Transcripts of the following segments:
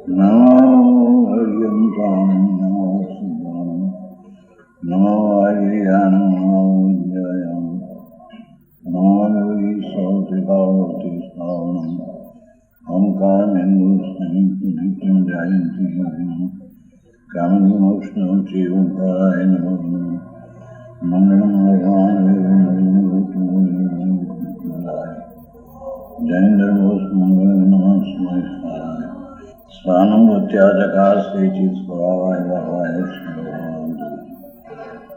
નમો હરિયંતામ નમો શિવામ નમો હરિયાણમ નમો વિદ્યાયામ નમો યોગી સૌતિકાવતી શ્રાવણમ ઓમકારમેન્દુ સંયુક્ત નિત્યમ જાયંતિ યોગિનમ કામની મોક્ષણ શ્રી ઓંકારાય નમઃ મંગળમ ભગવાન જૈનેન્દ્ર બોસ મંગળ નમઃ સ્મય સ્વાનમ ઉત્યાચકાર શ્રીચિત સ્વભાવાય ભાવાય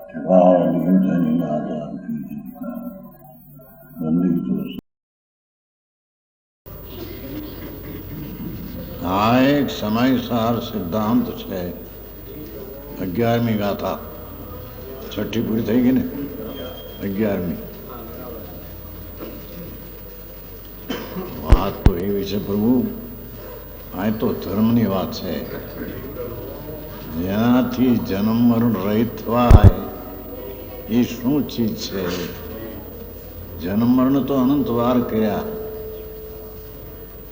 શ્રીભાવની માતા વંદિતો. આ એક સમયસાર સિદ્ધાંત છે. 11મી ગાથા, છઠ્ઠી પૂરી થઈ ગઈ ને, 11મી વાત તો એવી છે પ્રભુ, આ તો ધર્મની વાત છે. જેનાથી જન્મ મરણ રહિત થવાય એ શું ચીજ છે? જન્મ મરણ તો અનંત વાર કર્યા,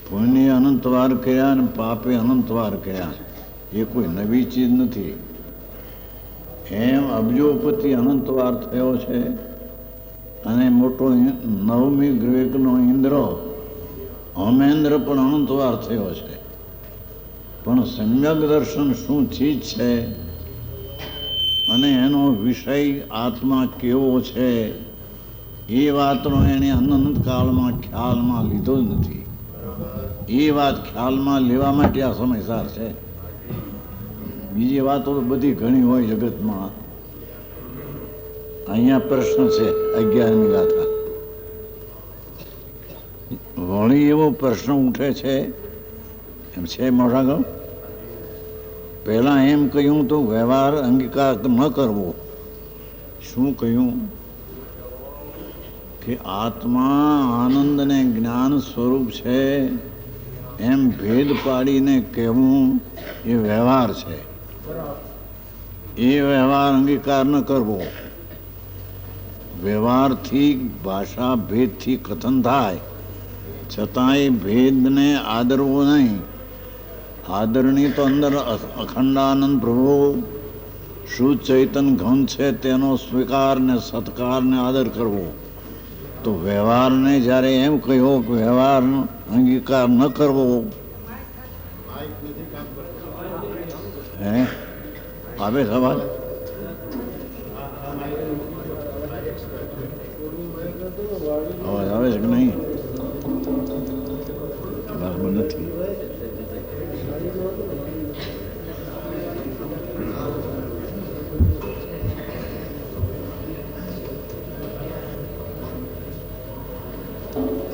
પુણ્ય અનંત વાર કર્યા અને પાપે અનંત વાર કર્યા. એ કોઈ નવી ચીજ નથી. એમ અબજોપતિ અનંત વાર થયો છે અને મોટો 9મી ગ્રેકનો ઇન્દ્ર હોમેન્દ્ર પણ અનંત વાર થયો છે. પણ સમ્યક દર્શન શું ચીજ છે અને એનો વિષય આત્મા કેવો છે એ વાતનો એણે અનંત કાળમાં ખ્યાલમાં લીધો જ નથી. એ વાત ખ્યાલમાં લેવા માટે આ સમયસાર છે. બીજી વાતો તો બધી ઘણી હોય જગતમાં. અહીંયા પ્રશ્ન છે 11મી ગાથા. વળી એવો પ્રશ્ન ઉઠે છે, એમ છે મોઢાગળ. પહેલાં એમ કહ્યું તો વ્યવહાર અંગીકાર ન કરવો. શું કહ્યું? કે આત્મા આનંદ અને જ્ઞાન સ્વરૂપ છે એમ ભેદ પાડીને કહેવું એ વ્યવહાર છે. એ વ્યવહાર અંગીકાર ન કરવો. વ્યવહારથી ભાષા ભેદથી કથન થાય છતાંય ભેદને આદરવો નહીં. આદરની તો અંદર અખંડાનંદ પ્રભુ શુદ્ધ ચૈતન ઘન છે તેનો સ્વીકાર ને સત્કાર ને આદર કરવો. તો વ્યવહારને જ્યારે એમ કહ્યો કે વ્યવહારનો અંગીકાર ન કરવો, હે આવે સવાલ? અવાજ આવે છે કે નહીં? બરાબર નથી.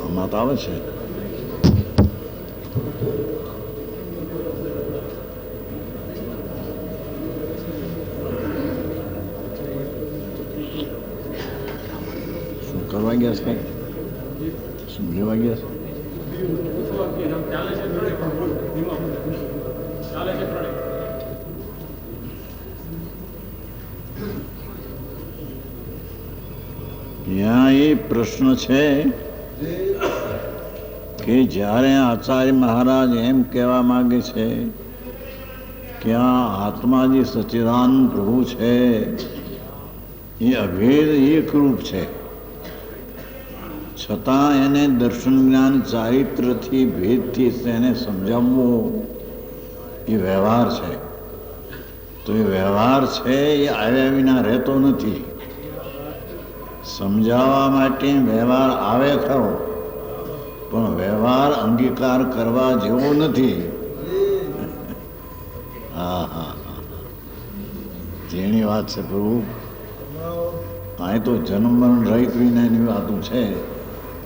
આમાં તો આવે છે. શું કરવા ગયા છે? શું લેવા ગયા છે? ત્યાં એ પ્રશ્ન છે કે જ્યારે આચાર્ય મહારાજ એમ કહેવા માગે છે કે આ આત્મા જે સચ્ચિદાનંદ પ્રભુ છે એ અભેદ એકરૂપ છે, છતાં એને દર્શન જ્ઞાન ચારિત્રથી ભેદથી તેને સમજાવવો એ વ્યવહાર છે. તો એ વ્યવહાર છે એ આવ્યા વિના રહેતો નથી. સમજાવવા માટે વ્યવહાર આવે ખરો, પણ વ્યવહાર અંગીકાર કરવા જેવો નથી. હા હા હા, જેની વાત છે પ્રભુ. અહીં તો જન્મ મરણ રહિત વિનાની વાતો છે.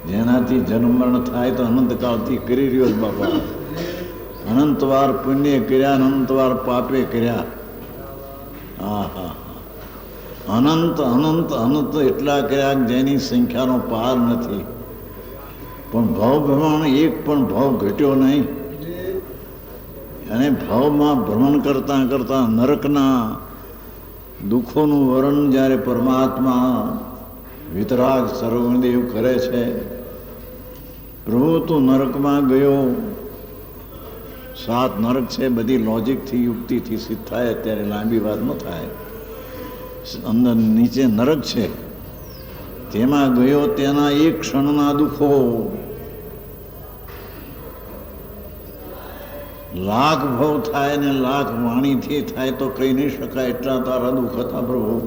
જેનાથી જન્મ મરણ થાય તો અનંતકાળથી કરી રહ્યો જ બાપા. અનંતવાર પુણ્ય કર્યા, અનંતવાર પાપે કર્યા. હા હા હા, અનંત અનંત અનંત એટલા કર્યા જેની સંખ્યાનો પાર નથી. પણ ભાવ ભ્રમણ એક પણ ભાવ ઘટ્યો નહીં. અને ભાવમાં ભ્રમણ કરતાં કરતાં નરકના દુઃખોનું વર્ણન જ્યારે પરમાત્મા વિતરાગ સર્વદેવ કરે છે, પ્રભુ તું નરકમાં ગયો સાત નરક છે, બધી લોજિકથી યુક્તિથી સિદ્ધ થાય, અત્યારે લાંબી વાત ન થાય. અંદર નીચે નરક છે, તેમાં ગયો તેના એક ક્ષણના દુઃખો લાખ ભવ થાય ને લાખ વાણીથી થાય તો કહી નહીં શકાય એટલા તારા દુઃખ હતા પ્રભુ.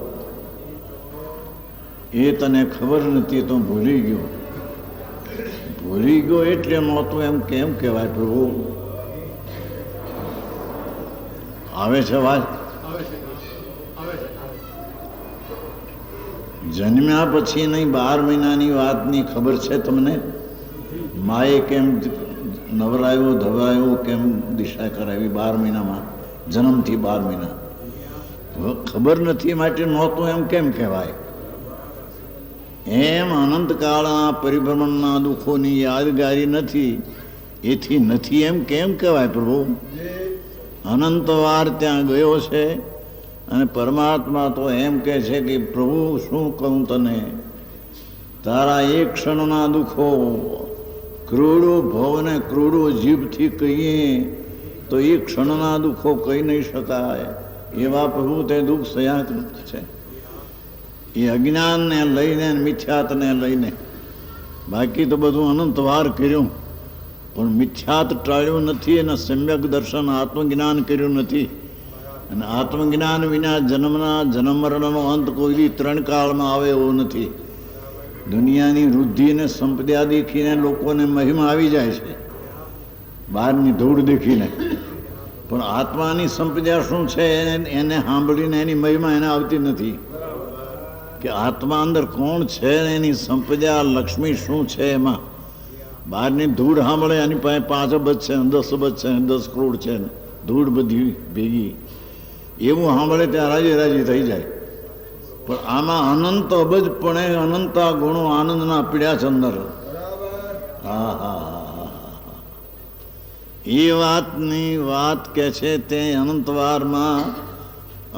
એ તને ખબર નથી તો ભૂલી ગયો. ભૂલી ગયો એટલે નહોતું એમ કેમ કહેવાય પ્રભુ? આવે છે વાત? જન્મ્યા પછી નહીં 12 મહિનાની વાતની ખબર છે તમને? માએ કેમ નવરાયો ધવરાયો, કેમ દિશા કરાવી 12 મહિનામાં, જન્મથી 12 મહિના ખબર નથી માટે નહોતું એમ કેમ કહેવાય? એમ અનંતકાળના પરિભ્રમણના દુઃખોની યાદગારી નથી, એથી નથી એમ કેમ કહેવાય પ્રભુ? અનંતવાર ત્યાં ગયો છે અને પરમાત્મા તો એમ કહે છે કે પ્રભુ શું કહું તને, તારા એક ક્ષણના દુઃખો કરોડો ભવને કરોડો જીભથી કહીએ તો એક ક્ષણના દુઃખો કહી નહીં શકાય એવા પ્રભુ તે દુઃખ સહ્યા છે. એ અજ્ઞાનને લઈને મિથ્યાતને લઈને, બાકી તો બધું અનંતવાર કર્યું પણ મિથ્યાત ટાળ્યું નથી અને સમ્યક દર્શન આત્મજ્ઞાન કર્યું નથી. અને આત્મજ્ઞાન વિના જન્મ મરણનો અંત કોઈ 3 કાળમાં આવે એવો નથી. દુનિયાની વૃદ્ધિ અને સંપદા દેખીને લોકોને મહિમા આવી જાય છે, બહારની ધૂળ દેખીને, પણ આત્માની સંપદા શું છે એને સાંભળીને એની મહિમા એને આવતી નથી. કે આત્મા અંદર કોણ છે એની સંપદા લક્ષ્મી શું છે એમાં બહારની ધૂળ સાંભળે એની પાસે 5 અબજ છે, 10 અબજ છે, 10 કરોડ છે, ધૂળ બધી ભેગી એવું સાંભળે ત્યાં રાજી થઈ જાય. પણ આમાં અનંત અબજપણે અનંતા ગુણો આનંદના પીડ્યા છે અંદર. એ વાતની વાત કે છે તે અનંતવારમાં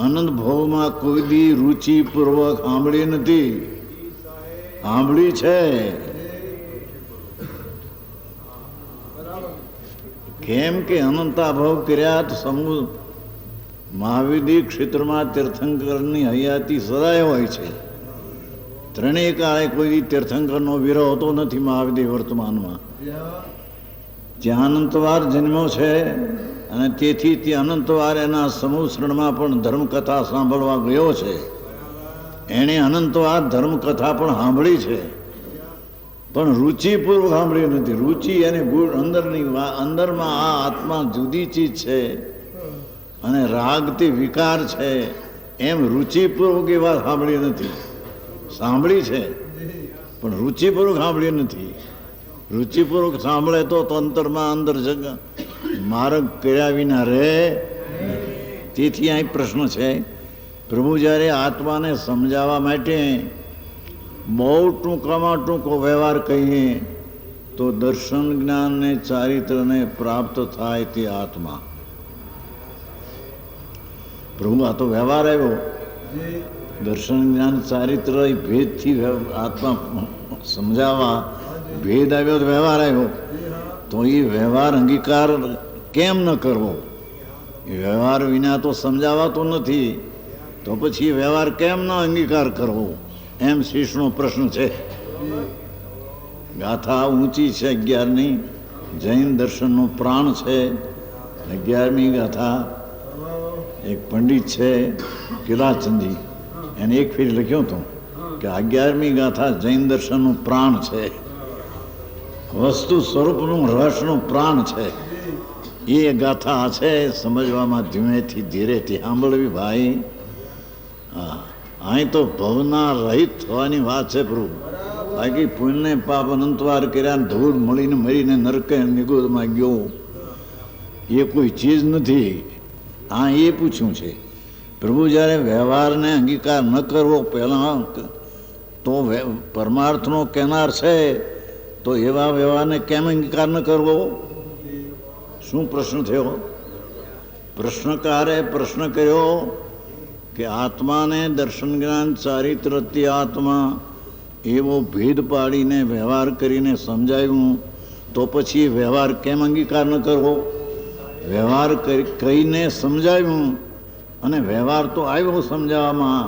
અનંત ભવમાં કોઈ દી રુચિપૂર્વક સાંભળી નથી, સાંભળી છે. કેમ કે અનંતા ભવ કર્યા તો સમૂહ મહાવિધિ ક્ષેત્રમાં તીર્થંકરની હયાતી સદાય હોય છે. 3 કાળે કોઈ તીર્થંકરનો વિરહ હોતો નથી મહાવિધિ વર્તમાનમાં. ત્યાં અનંતવાર જન્મ્યો છે અને તેથી તે અનંતવાર એના સમૂહશ્રણમાં પણ ધર્મકથા સાંભળવા ગયો છે. એણે અનંતવાર ધર્મકથા પણ સાંભળી છે પણ રુચિપૂર્વક સાંભળી નથી. રુચિ અને ગુણ અંદરમાં આ આત્મા જુદી ચીજ છે અને રાગથી વિકાર છે એમ રુચિપૂર્વક એ વાત સાંભળી નથી. સાંભળી છે પણ રુચિપૂર્વક સાંભળી નથી. રુચિપૂર્વક સાંભળે તો અંતરમાં અંદર માર્ગ કર્યા વિના રહે. તેથી અહીં પ્રશ્ન છે, પ્રભુ જ્યારે આત્માને સમજાવવા માટે બહુ ટૂંકામાં ટૂંકો વ્યવહાર કહીએ તો દર્શન જ્ઞાનને ચારિત્રને પ્રાપ્ત થાય તે આત્મા. પ્રભુ આ તો વ્યવહાર આવ્યો, દર્શન જ્ઞાન ચારિત્ર ભેદથી આત્મા સમજાવવા ભેદ આવ્યો તો વ્યવહાર આવ્યો. તો એ વ્યવહાર અંગીકાર કેમ ન કરવો? એ વ્યવહાર વિના તો સમજાવાતો નથી, તો પછી વ્યવહાર કેમ ન અંગીકાર કરવો એમ શિષ્યનો પ્રશ્ન છે. ગાથા ઊંચી છે 11ની, જૈન દર્શનનો પ્રાણ છે. 11મી ગાથા એક પંડિત છે કિલાચંદી, એને એક ફેર લખ્યું હતું કે 11મી ગાથા જૈન દર્શનનું પ્રાણ છે, વસ્તુ સ્વરૂપનું રહસ્યનું પ્રાણ છે. એ ગાથા છે સમજવામાં ધીમેથી ધીરેથી સાંભળવી ભાઈ. અહીં તો ભવના રહિત થવાની વાત છે પ્રભુ. બાકી પુણ્ય પાપ અનંતવાર કર્યા ધૂળ મળીને મરીને નરકે નિગોદમાં ગયો એ કોઈ ચીજ નથી. આ એ પૂછ્યું છે પ્રભુ. જ્યારે વ્યવહારને અંગીકાર ન કરવો પહેલાં તો પરમાર્થનો કહેનાર છે તો એવા વ્યવહારને કેમ અંગીકાર ન કરવો? શું પ્રશ્ન થયો? પ્રશ્નકારે પ્રશ્ન કર્યો કે આત્માને દર્શન જ્ઞાન ચારિત્રથી આત્મા એવો ભેદ પાડીને વ્યવહાર કરીને સમજાવ્યું તો પછી વ્યવહાર કેમ અંગીકાર ન કરવો? વ્યવહાર કહીને સમજાવ્યું અને વ્યવહાર તો આવ્યો સમજાવવામાં,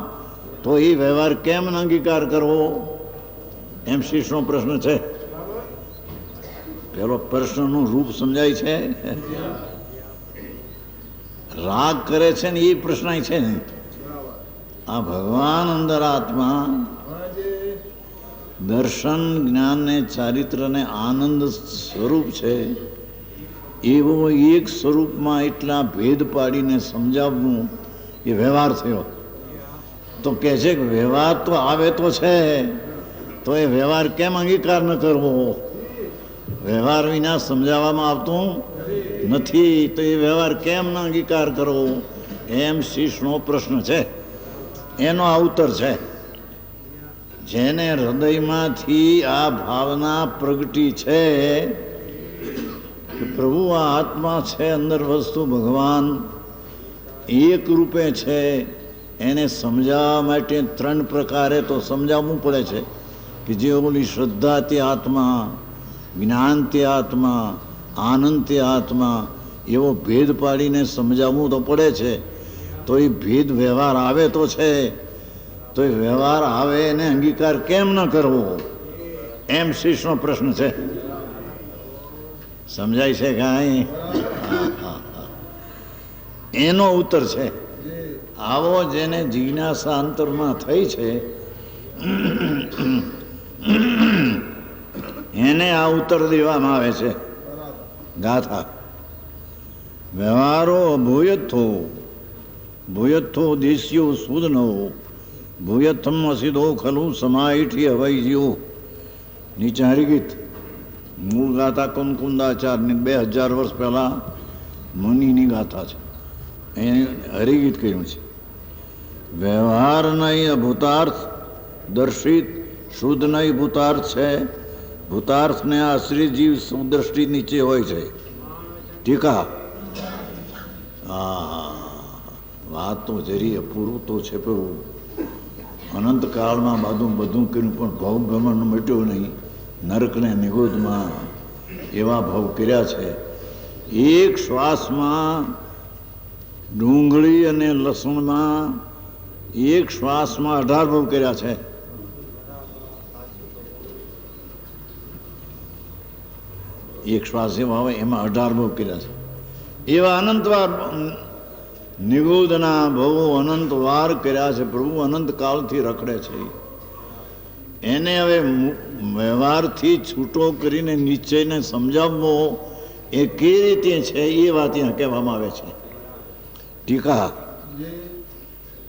તો એ વ્યવહાર કેમ અંગીકાર કરવો એમ શીશનો પ્રશ્ન છે. પેલો પ્રશ્નનું રૂપ સમજાય છે. રાગ કરે છે ને એ પ્રશ્ન છે ને. આ ભગવાન અંદર આત્મા દર્શન જ્ઞાન ને ચારિત્ર ને આનંદ સ્વરૂપ છે. એવો એક સ્વરૂપમાં એટલા ભેદ પાડીને સમજાવવું એ વ્યવહાર થયો. તો કહે છે કે વ્યવહાર તો આવે તો છે, તો એ વ્યવહાર કેમ અંગીકાર ન કરવો? વ્યવહાર વિના સમજાવવામાં આવતું નથી, તો એ વ્યવહાર કેમ ન અંગીકાર કરવો એમ શીશનો પ્રશ્ન છે. એનો આ ઉત્તર છે. જેને હૃદયમાંથી આ ભાવના પ્રગટી છે કે પ્રભુ આ આત્મા છે, અંદર વસ્તુ ભગવાન એક રૂપે છે, એને સમજાવવા માટે 3 પ્રકારે તો સમજાવવું પડે છે. કે જે ઓલી શ્રદ્ધા તે આત્મા, જ્ઞાન તે આત્મા, આનંદ તે આત્મા, એવો ભેદ પાડીને સમજાવવું તો પડે છે. તો એ ભેદ વ્યવહાર આવે તો છે, તો એ વ્યવહાર આવે એને અંગીકાર કેમ ન કરવો એમ શીશનો પ્રશ્ન છે. સમજાય છે કાંઈ? એનો ઉત્તર છે. આવો જેને જિજ્ઞાસા અંતરમાં થઈ છે એને આ ઉત્તર દેવામાં આવે છે. ગાથા વ્યવહારો ભૂયથો ભૂયથો દેશ્યો સુદનો ભૂયથમ અસીધો ખલું સમાઈઠી હવાઈ જીવો. નીચે હરિગીત મૂળ ગાથા કુંકુંદાચાર્યની 2000 વર્ષ પહેલાં મુનિની ગાથા છે. એને હરિગીત કહ્યું છે. વ્યવહાર નહીં ભૂતાર્થ દર્શિત, શુદ્ધ નહીં ભૂતાર્થ છે. ભૂતાર્થને આશ્રિત જીવ સુદ્રષ્ટિ નીચે હોય છે. ટીકા વાત તો જરી અપૂરું તો છે, પણ અનંતકાળમાં બધું કર્યું પણ ભવ ભ્રમણ મટ્યો નહીં. નરકને નિગોદમાં એવા ભવ કર્યા છે. એક શ્વાસમાં ડુંગળી અને લસણમાં એક શ્વાસમાં 18 ભવ કર્યા છે. એક શ્વાસ એવા આવે એમાં 18 ભવ કર્યા છે. એવા અનંતવાર નિગોદના ભવો અનંતવાર કર્યા છે. પ્રભુ અનંતકાળથી રખડે છે. એને હવે વ્યવહારથી છૂટો કરીને નિશ્ચયને સમજાવવો એ કઈ રીતે છે એ વાત ત્યાં કહેવામાં આવે છે. ટીકા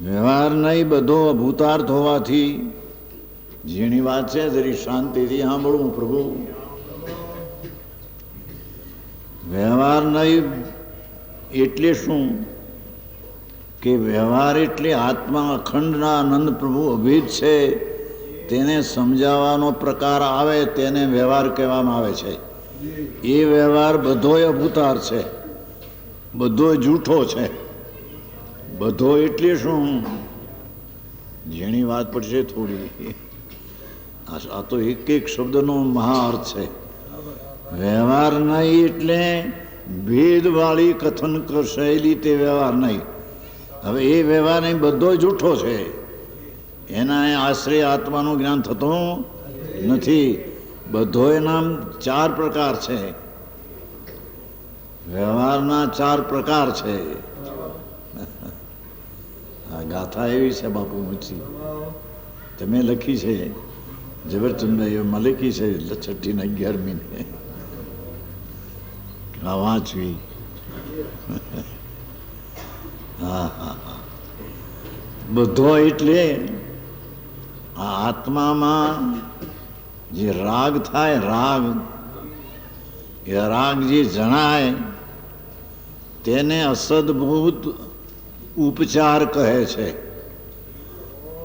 વ્યવહાર નહીં બધો અભૂતાર્થ હોવાથી, જેની વાત છે જરી શાંતિથી સાંભળવું પ્રભુ. વ્યવહાર નહીં એટલે શું કે વ્યવહાર એટલે આત્મા અખંડના આનંદ પ્રભુ અભેદ છે, તેને સમજાવવાનો પ્રકાર આવે તેને વ્યવહાર કહેવામાં આવે છે. એ વ્યવહાર બધોય અભૂતાર છે, બધોય જૂઠો છે. બધો એટલે શું? જેની વાત પડશે થોડી, આ તો એક એક શબ્દનો મહાઅર્થ છે. વ્યવહાર નહીં એટલે ભેદવાળી કથન શૈલી, તે વ્યવહાર નહીં. હવે એ વ્યવહાર નહીં બધો જૂઠો છે. એના આશ્રય આત્માનું જ્ઞાન થતું નથી. બધો એના 4 પ્રકાર છે. વ્યવહારના 4 પ્રકાર છે. આ ગાથા એવી છે બાપુ મુચી તમે લખી છે, ઝવેરચંદભાઈ એમાં લખી છે 6ઠી ને 11મી વાંચવી. બધો એટલે આ આત્મામાં જે રાગ થાય, રાગ એ રાગ જે જણાય તેને અસદભૂત ઉપચાર કહે છે.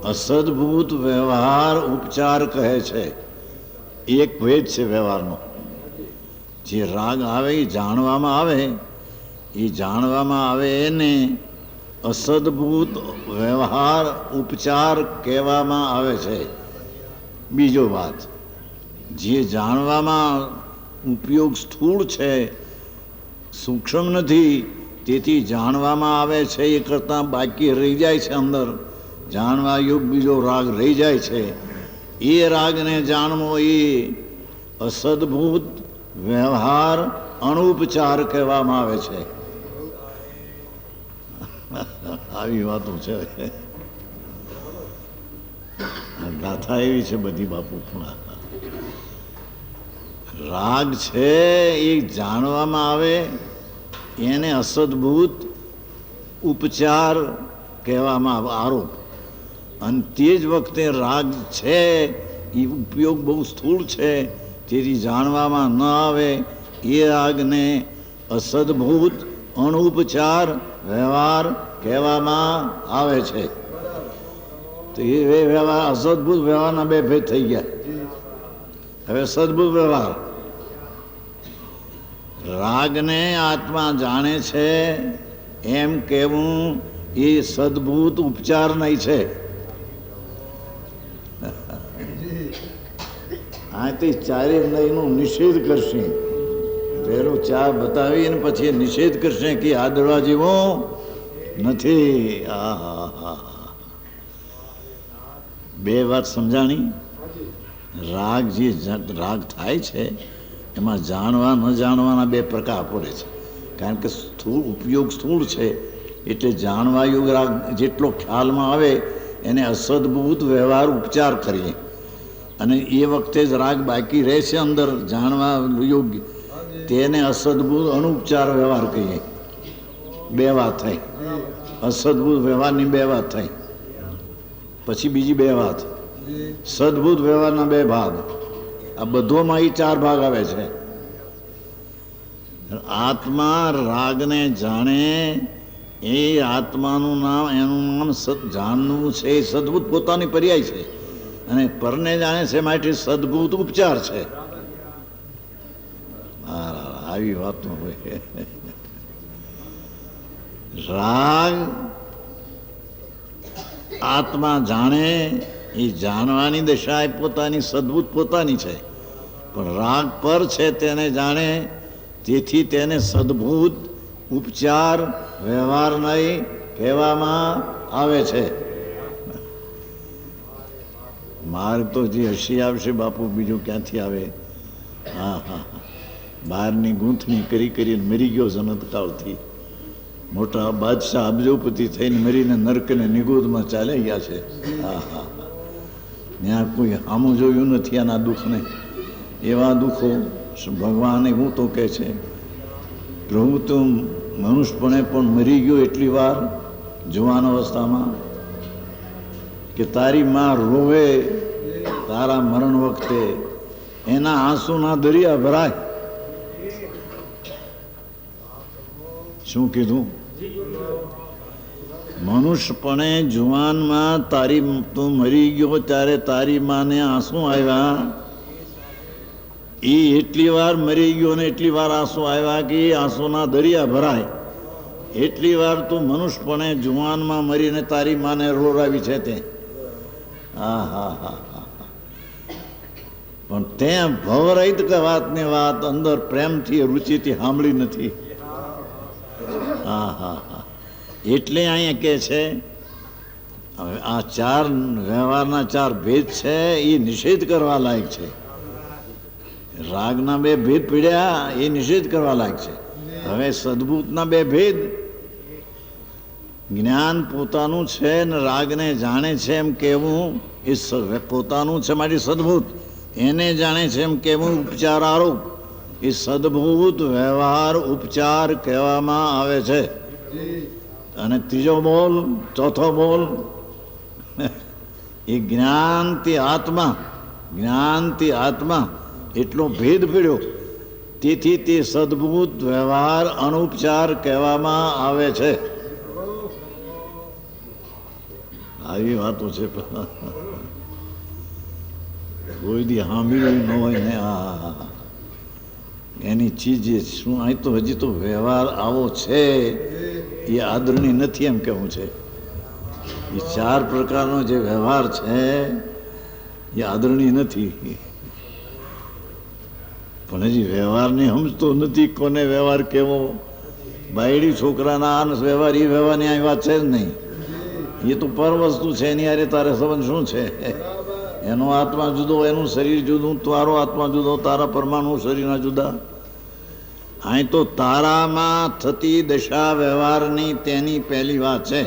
અસદભૂત વ્યવહાર ઉપચાર કહે છે. એક ભેદ છે વ્યવહારનો. જે રાગ આવે એ જાણવામાં આવે, એ જાણવામાં આવે એને અસદભૂત વ્યવહાર ઉપચાર કહેવામાં આવે છે. બીજો વાત, જે જાણવામાં ઉપયોગ સ્થૂળ છે, સૂક્ષ્મ નથી, તેથી જાણવામાં આવે છે એ કરતાં બાકી રહી જાય છે. અંદર જાણવા યોગ બીજો રાગ રહી જાય છે. એ રાગને જાણવો એ અસદભૂત વ્યવહાર અણુપચાર કહેવામાં આવે છે. આવી વાતો છે. ગાથા એવી છે બધી બાપુ. રાગ છે એ જાણવામાં આવે એને અસદભૂત ઉપચાર કહેવામાં આવે, આરોપ. અને તે જ વખતે રાગ છે એ ઉપયોગ બહુ સ્થૂળ છે, તેથી જાણવામાં ન આવે એ રાગને અસદભૂત અણુપચાર વ્યવહાર કહેવામાં આવે છે. તો એ વ્યવહાર અસદભૂત વ્યવહારના બે ભેદ થઈ ગયા. હવે સદભૂત વ્યવહાર, રાગને આત્મા જાણે છે એમ કહેવું એ સદભૂત ઉપચાર નહીં છે. આ તે ચારે નયનો નિષેધ કરશે. પહેલો ચાર બતાવીને પછી નિષેધ કરશે કે આ દડવા જેવો નથી. બે વાત સમજાણી. રાગ જે રાગ થાય છે એમાં જાણવા ન જાણવાના બે પ્રકાર પડે છે. કારણ કે સ્થૂળ ઉપયોગ સ્થૂળ છે, એટલે જાણવા યોગ રાગ જેટલો ખ્યાલમાં આવે એને અસદભૂત વ્યવહાર ઉપચાર કરીએ, અને એ વખતે જ રાગ બાકી રહે છે અંદર જાણવા યોગ્ય, તેને અસદભૂત અણુપચાર વ્યવહાર કહીએ. બે વાત થઈ. અસદભૂત વ્યવહારની બે વાત થઈ. પછી બીજી બે વાત, સદભૂત વ્યવહારના બે ભાગ. આ બધોમાં એ ચાર ભાગ આવે છે. આત્મા રાગને જાણે એ આત્માનું નામ, એનું નામ જાણવું છે એ સદભૂત પોતાની પર્યાય છે, અને પરને જાણે છે માટે સદભૂત ઉપચાર છે. આવી વાતો હોય. રાગ આત્મા જાણે એ જાણવાની દશા એ પોતાની સદભૂત પોતાની છે, પણ રાગ પર છે તેને જાણે, તેથી તેને સદભૂત ઉપચાર વ્યવહાર નહીં કહેવામાં આવે છે. માર્ગ તો જે હસી આવશે બાપુ, બીજું ક્યાંથી આવે? હા હા, બહારની ગૂંથણી કરી કરીને મરી ગયો જનતકાળથી. મોટા બાદશાહ અબજોપતિ થઈને મરીને નર્કને નિગોદમાં ચાલી ગયા છે. હા હા, ત્યાં કોઈ સામું જોયું નથી આના દુઃખને. એવા દુઃખો ભગવાને હું તો કહે છે, પ્રભુ તો મનુષ્યપણે પણ મરી ગયો એટલી વાર જુવાન અવસ્થામાં કે તારી માં રોવે તારા મરણ વખતે એના આંસુના દરિયા ભરાય. શું કીધું? મનુષ્યપણે જુવાનમાં તારી તું મરી ગયો ત્યારે તારી માને આંસુ આવ્યા. એ એટલી વાર મરી ગયો ને એટલી વાર આંસુ આવ્યા કે એ આંસુના દરિયા ભરાય. એટલી વાર તું મનુષ્યપણે જુવાનમાં મરીને તારી માને રોરાવી છે તે. હા હા હા હા, પણ ત્યાં ભવરહિત કે વાતની વાત અંદર પ્રેમથી રુચિથી સાંભળી નથી. હા હા હા, એટલે અહીંયા કે છે હવે આ ચાર વ્યવહારના ચાર ભેદ છે એ નિષેધ કરવા લાયક છે. રાગના બે ભેદ પીડ્યા એ નિષેધ કરવા લાયક છે. હવે સદભૂતના બે ભેદ, જ્ઞાન પોતાનું છે ને રાગને જાણે છે એમ કહેવું એ પોતાનું છે માટે સદભૂત, એને જાણે છે એમ કહેવું ઉપચાર આરોપ, એ સદભૂત વ્યવહાર ઉપચાર કહેવામાં આવે છે. અને ત્રીજો બોલ, ચોથો બોલ એ જ્ઞાનથી આત્મા, જ્ઞાનથી આત્મા એટલો ભેદ પડ્યો, તેથી તે સદભૂત વ્યવહાર અનુપચાર કહેવામાં આવે છે. આવી વાતો છે. કોઈ દી સાંભળ્યું ન હોય ને આ એની ચીજ શું? અહીં તો હજી તો વ્યવહાર આવો છે એ આદરણીય નથી એમ કહેવું છે. એ ચાર પ્રકારનો જે વ્યવહાર છે એ આદરણીય નથી, પણ હજી વ્યવહારને સમજતો નથી કોને વ્યવહાર કેવો બાયડી છોકરાના વ્યવહાર એ વ્યવહારની આ વાત છે જ નહીં. એ તો પર વસ્તુ છે, એની હારે તારે સંબંધ શું છે? એનો આત્મા જુદો, એનું શરીર જુદું, તારો આત્મા જુદો, તારા પરમાણુ શરીરના જુદા. અહીં તો તારામાં થતી દશા વ્યવહારની તેની પહેલી વાત છે.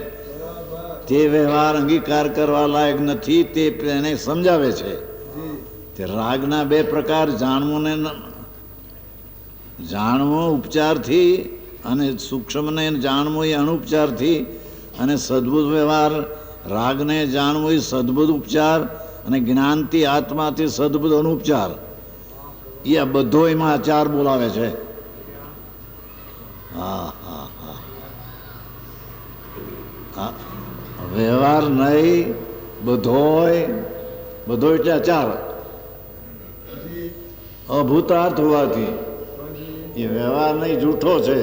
તે વ્યવહાર અંગીકાર કરવા લાયક નથી, તે એને સમજાવે છે. તે રાગના બે પ્રકાર, જાણવું ને જાણવું ઉપચારથી, અને સૂક્ષ્મને જાણવું એ અણુપચારથી, અને સદબુદ્ધ વ્યવહાર રાગને જાણવું એ સદબુદ્ધ ઉપચાર, અને જ્ઞાનથી આત્માથી સદબુદ્ધ અનુપચાર. એ આ બધો એમાં આચાર બોલાવે છે. હા હા હા, વ્યવહાર નહીં, બધો એટલે આચાર. અભૂતાર્થ હોવાથી એ વ્યવહાર નહીં, જૂઠો છે.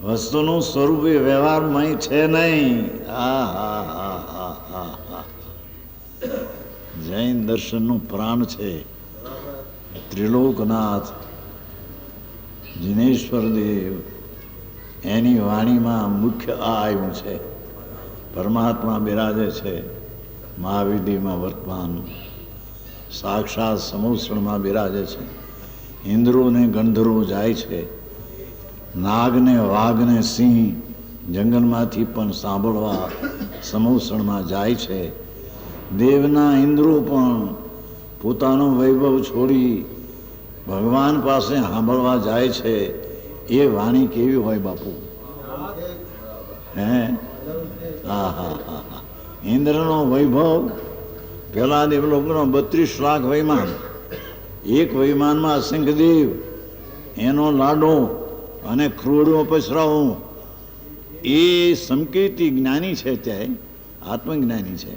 વસ્તુનું સ્વરૂપ એ વ્યવહારમય છે નહીં. હા હા હા હા હા હા, જૈન દર્શનનું પ્રાણ છે ત્રિલોકનાથ જિનેશ્વર દેવ. એની વાણીમાં મુખ્ય આ આવ્યું છે. પરમાત્મા બિરાજે છે મહાવિધિમાં વર્તમાન, સાક્ષાત સમુસણમાં બિરાજે છે. ઇન્દ્રોને ગંધર્વો જાય છે, નાગને વાઘને સિંહ જંગલમાંથી પણ સાંભળવા સમુસણમાં જાય છે. દેવના ઇન્દ્રો પણ પોતાનો વૈભવ છોડી ભગવાન પાસે સાંભળવા જાય છે. એ વાણી કેવી હોય બાપુ? હે હા હા હા હા, ઇન્દ્રનો વૈભવ, પેલા દેવલોકનો 32 લાખ વૈમાન, એક વૈમાનમાં અસંખ્ય દેવ, એનો લાડો અને ક્રોડો પસરાવો. એ સંકેતી જ્ઞાની છે, ત્યાં આત્મજ્ઞાની છે.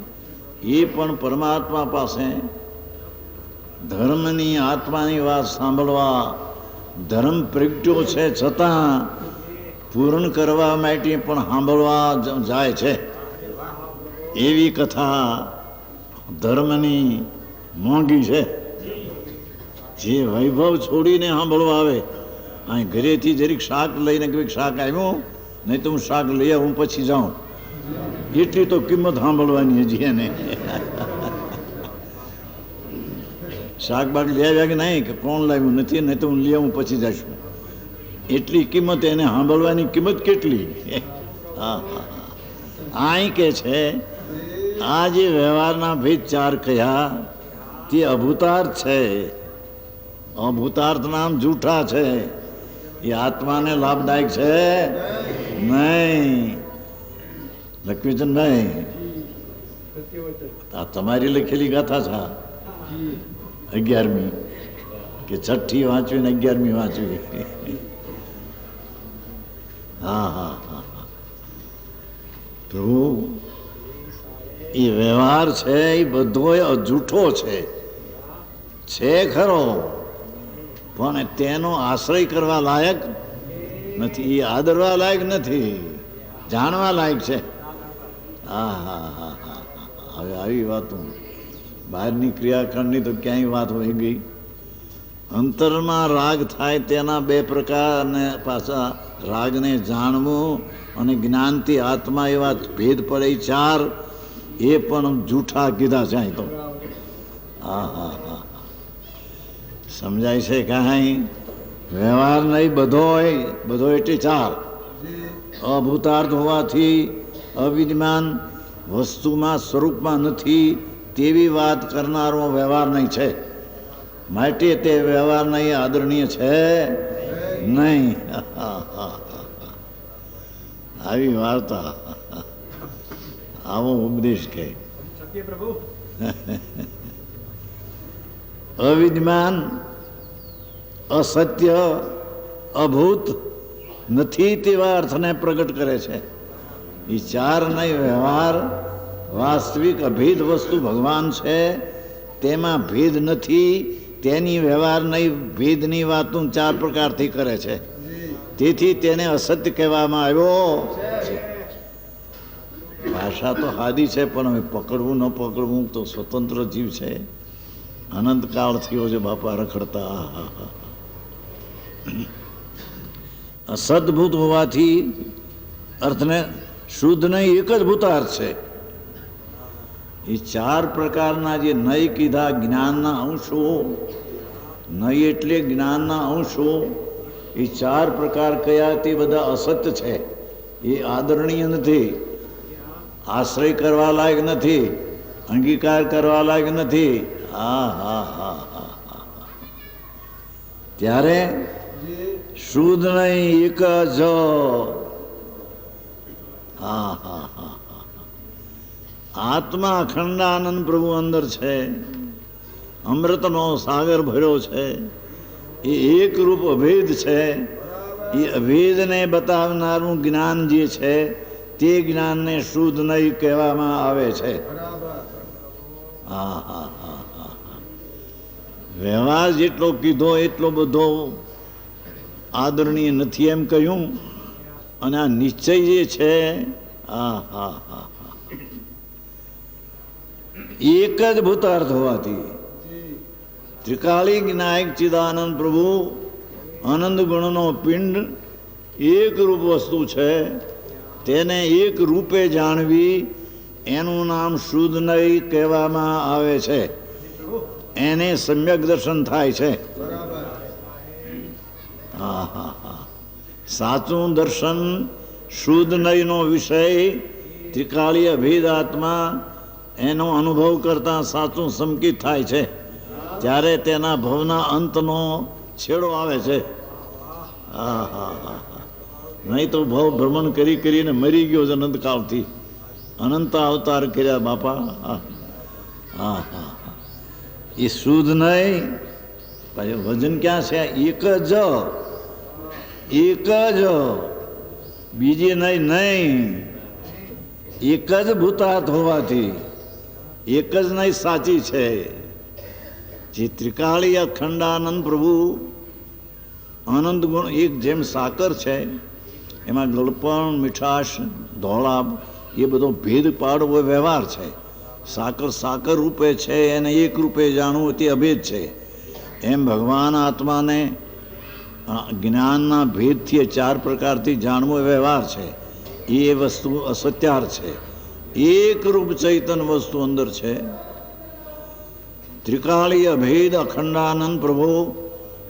એ પણ પરમાત્મા પાસે ધર્મની આત્માની વાત સાંભળવા ધર્મ પ્રગટ્યો છે, છતાં પૂર્ણ કરવા માટે પણ સાંભળવા જાય છે. એવી કથા ધર્મની મોંઘી છે. જે વૈભવ છોડીને સાંભળવા આવે, અહીં ઘરેથી જરીક શાક લઈને કંઈક શાક આવ્યું, નહીં તો હું શાક લઈ આવું પછી જાઉં, એટલી તો કિંમત સાંભળવાની હજી એને. શાકબાગ લઈ આવ્યા કે નહીં, કે કોણ લાવ્યું નથી, નહીં તો હું લઈ આવું પછી જઈશું, એટલી કિંમત એને સાંભળવાની કિંમત કેટલી. હા હા, અહીં કે છે આ જે વ્યવહારના ભેદ ચાર કહ્યા તે અભૂતાર્થ છે. અભૂતાર્થ નામ જૂઠા છે, એ આત્માને લાભદાયક છે નહીં. લક્ષ્મીચંદભાઈ, આ તમારી લખેલી ગાથા છે 11મી કે 6ઠી વાંચવી ને 11મી વાંચવી. હા હા હા હા, પ્રભુ એ વ્યવહાર છે એ બધો જૂઠો છે ખરો, પણ તેનો આશ્રય કરવા લાયક નથી, એ આદરવા લાયક નથી, જાણવા લાયક છે. હા હા હા હા, હવે આવી વાતો બહારની ક્રિયાકાંડની તો ક્યાંય વાત હોય ગઈ. અંતરમાં રાગ થાય તેના બે પ્રકાર, અને પાછા રાગને જાણવું અને જ્ઞાનથી આત્મા એવા ભેદ પડે ચાર, એ પણ જૂઠા કીધા છે તો. હા હા હા, સમજાય છે કાંઈ? વ્યવહાર નહીં, બધો એટલે ચાર. અભૂતાર્થ હોવાથી અવિદ્યમાન વસ્તુમાં સ્વરૂપમાં નથી તેવી વાત કરનારો વ્યવહાર નહીં છે, માટે તે વ્યવહાર નહીં આદરણીય છે નહીં. આવી વાર્તા, આવો ઉપદેશ કે અવિદ્યમાન, અસત્ય, અભૂત નથી તેવા અર્થને પ્રગટ કરે છે. એ ચાર નહીં, વ્યવહાર વાસ્તવિક અભેદ વસ્તુ ભગવાન છે, તેમાં ભેદ નથી, તેની વ્યવહાર નહીં ભેદની વાતો ચાર પ્રકારથી કરે છે, તેથી તેને અસત્ય કહેવામાં આવ્યો. ભાષા તો હાદી છે, પણ હવે પકડવું ન પકડવું તો સ્વતંત્ર જીવ છે. અનંતકાળ થયો છે બાપા રખડતા. સદભૂત હોવાથી અર્થને શુદ્ધ નહીં, એક જ ભૂતાર્થ છે. એ ચાર પ્રકારના જે નય કીધા જ્ઞાનના અંશો, નય એટલે જ્ઞાનના અંશો, એ ચાર પ્રકાર કયા તે બધા અસત્ય છે. એ આદરણીય નથી, આશ્રય કરવા લાયક નથી, અંગીકાર કરવા લાયક નથી. હા હા હા હા હા. ત્યારે શુદ્ધ નહીં, એક જ. હા હા હા હા. આત્મા અખંડાનંદ પ્રભુ અંદર છે, અમૃતનો સાગર ભર્યો છે. એ એક રૂપ અભેદ છે. એ અભેદને બતાવનારું જ્ઞાન જે છે તે જ્ઞાનને શુદ્ધ નહીં કહેવામાં આવે છે. હા હા હા હા. વ્યવહાર જેટલો કીધો એટલો બધો આદરણીય નથી એમ કહ્યું. અને આ નિશ્ચય જે છે, હા હા હા હા, એક જ ભૂતાર્થ હોવાથી ત્રિકાળી જ્ઞાયક ચિદાનંદ પ્રભુ આનંદ ગુણનો પિંડ એક રૂપ વસ્તુ છે. તેને એક રૂપે જાણવી એનું નામ શુદ્ધ નહીં કહેવામાં આવે છે. એને સમ્યક દર્શન થાય છે. હા હા હા. સાચું દર્શન શુદ્ધ નયનો વિષય ત્રિકાળી અભેદ આત્મા એનો અનુભવ કરતા સાચું સંકિત થાય છે. ત્યારે તેના ભવના અંતનો છેડો આવે છે. હા હા હા હા. નહીં તો ભવ ભ્રમણ કરી કરીને મરી ગયો છે અનંતકાળથી. અનંત અવતાર કર્યા બાપા. હા હા હા. એ શુદ્ધ નહીં. પછી વજન ક્યાં છે? એક જ, એક જ, બીજી નહીં નહીં. એક જ ભૂતાર્થ હોવાથી એક જ નહીં સાચી છે. જે ત્રિકાળી અખંડાનંદ પ્રભુ આનંદ ગુણ એક જેમ સાકર છે, એમાં ગળપણ, મીઠાશ, ધોળાપ એ બધો ભેદ પાડવો વ્યવહાર છે. સાકર સાકર રૂપે છે, એને એક રૂપે જાણવું તે અભેદ છે. એમ ભગવાન આત્માને જ્ઞાનના ભેદથી ચાર પ્રકારથી જાણવો વ્યવહાર છે. એ વસ્તુ અસત્યાર છે. એક રૂપ ચૈતન વસ્તુ અંદર છે. ત્રિકાળી અભેદ અખંડાનંદ પ્રભુ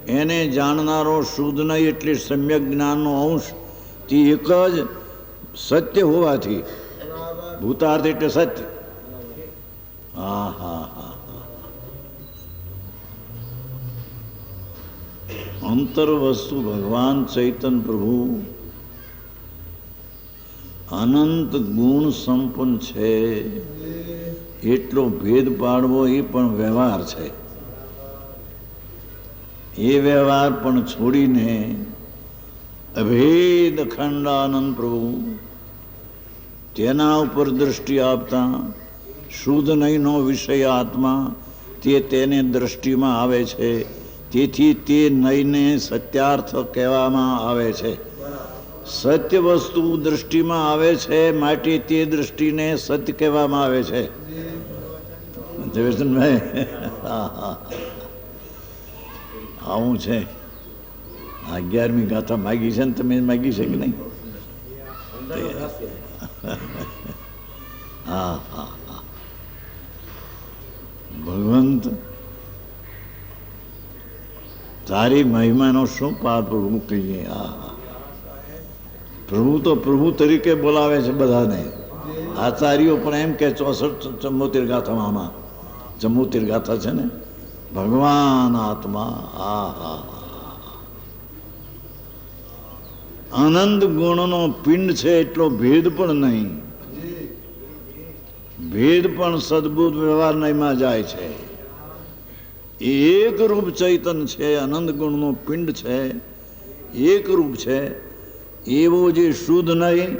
એને જાણનારો શુદ્ધ નહીં એટલે સમ્યક જ્ઞાનનો અંશ તે એક જ સત્ય હોવાથી ભૂતાર્થ એટલે સત્ય. હા હા હા હા. અંતર વસ્તુ ભગવાન ચૈતન પ્રભુ અનંત ગુણ સંપન્ન છે. એટલો ભેદ પાડવો એ પણ વ્યવહાર છે. એ વ્યવહાર પણ છોડીને અભેદ અખંડાનંદ પ્રભુ તેના ઉપર દૃષ્ટિ આપતા શુદ્ધ નહીંનો વિષય આત્મા તે તેને દૃષ્ટિમાં આવે છે. તેથી તે નહીંને સત્યાર્થ કહેવામાં આવે છે. સત્ય વસ્તુ દૃષ્ટિમાં આવે છે માટે તે દૃષ્ટિને સત્ય કહેવામાં આવે છે. જયવર્ધનભાઈ, આવું છે. 11મી ગાથા માગી છે ને તમે માગી છે કે નહીં? હા હા હા. ભગવંત તારી મહિમાનો શું પાર પ્રભુ કહીએ. હા, પ્રભુ તો પ્રભુ તરીકે બોલાવે છે બધાને. આચાર્યો પણ એમ કે 64 ગાથામાં 74 ગાથા છે ને, ભગવાન આત્મા. હા હા. આનંદ ગુણનો પિંડ છે એટલો ભેદ પણ નહીં. ભેદ પણ સદબુદ્ધ વ્યવહાર નહીંમાં જાય છે. એક રૂપ ચૈતન છે, આનંદ ગુણનો પિંડ છે, એક રૂપ છે. એવો જે શુદ્ધ નહીં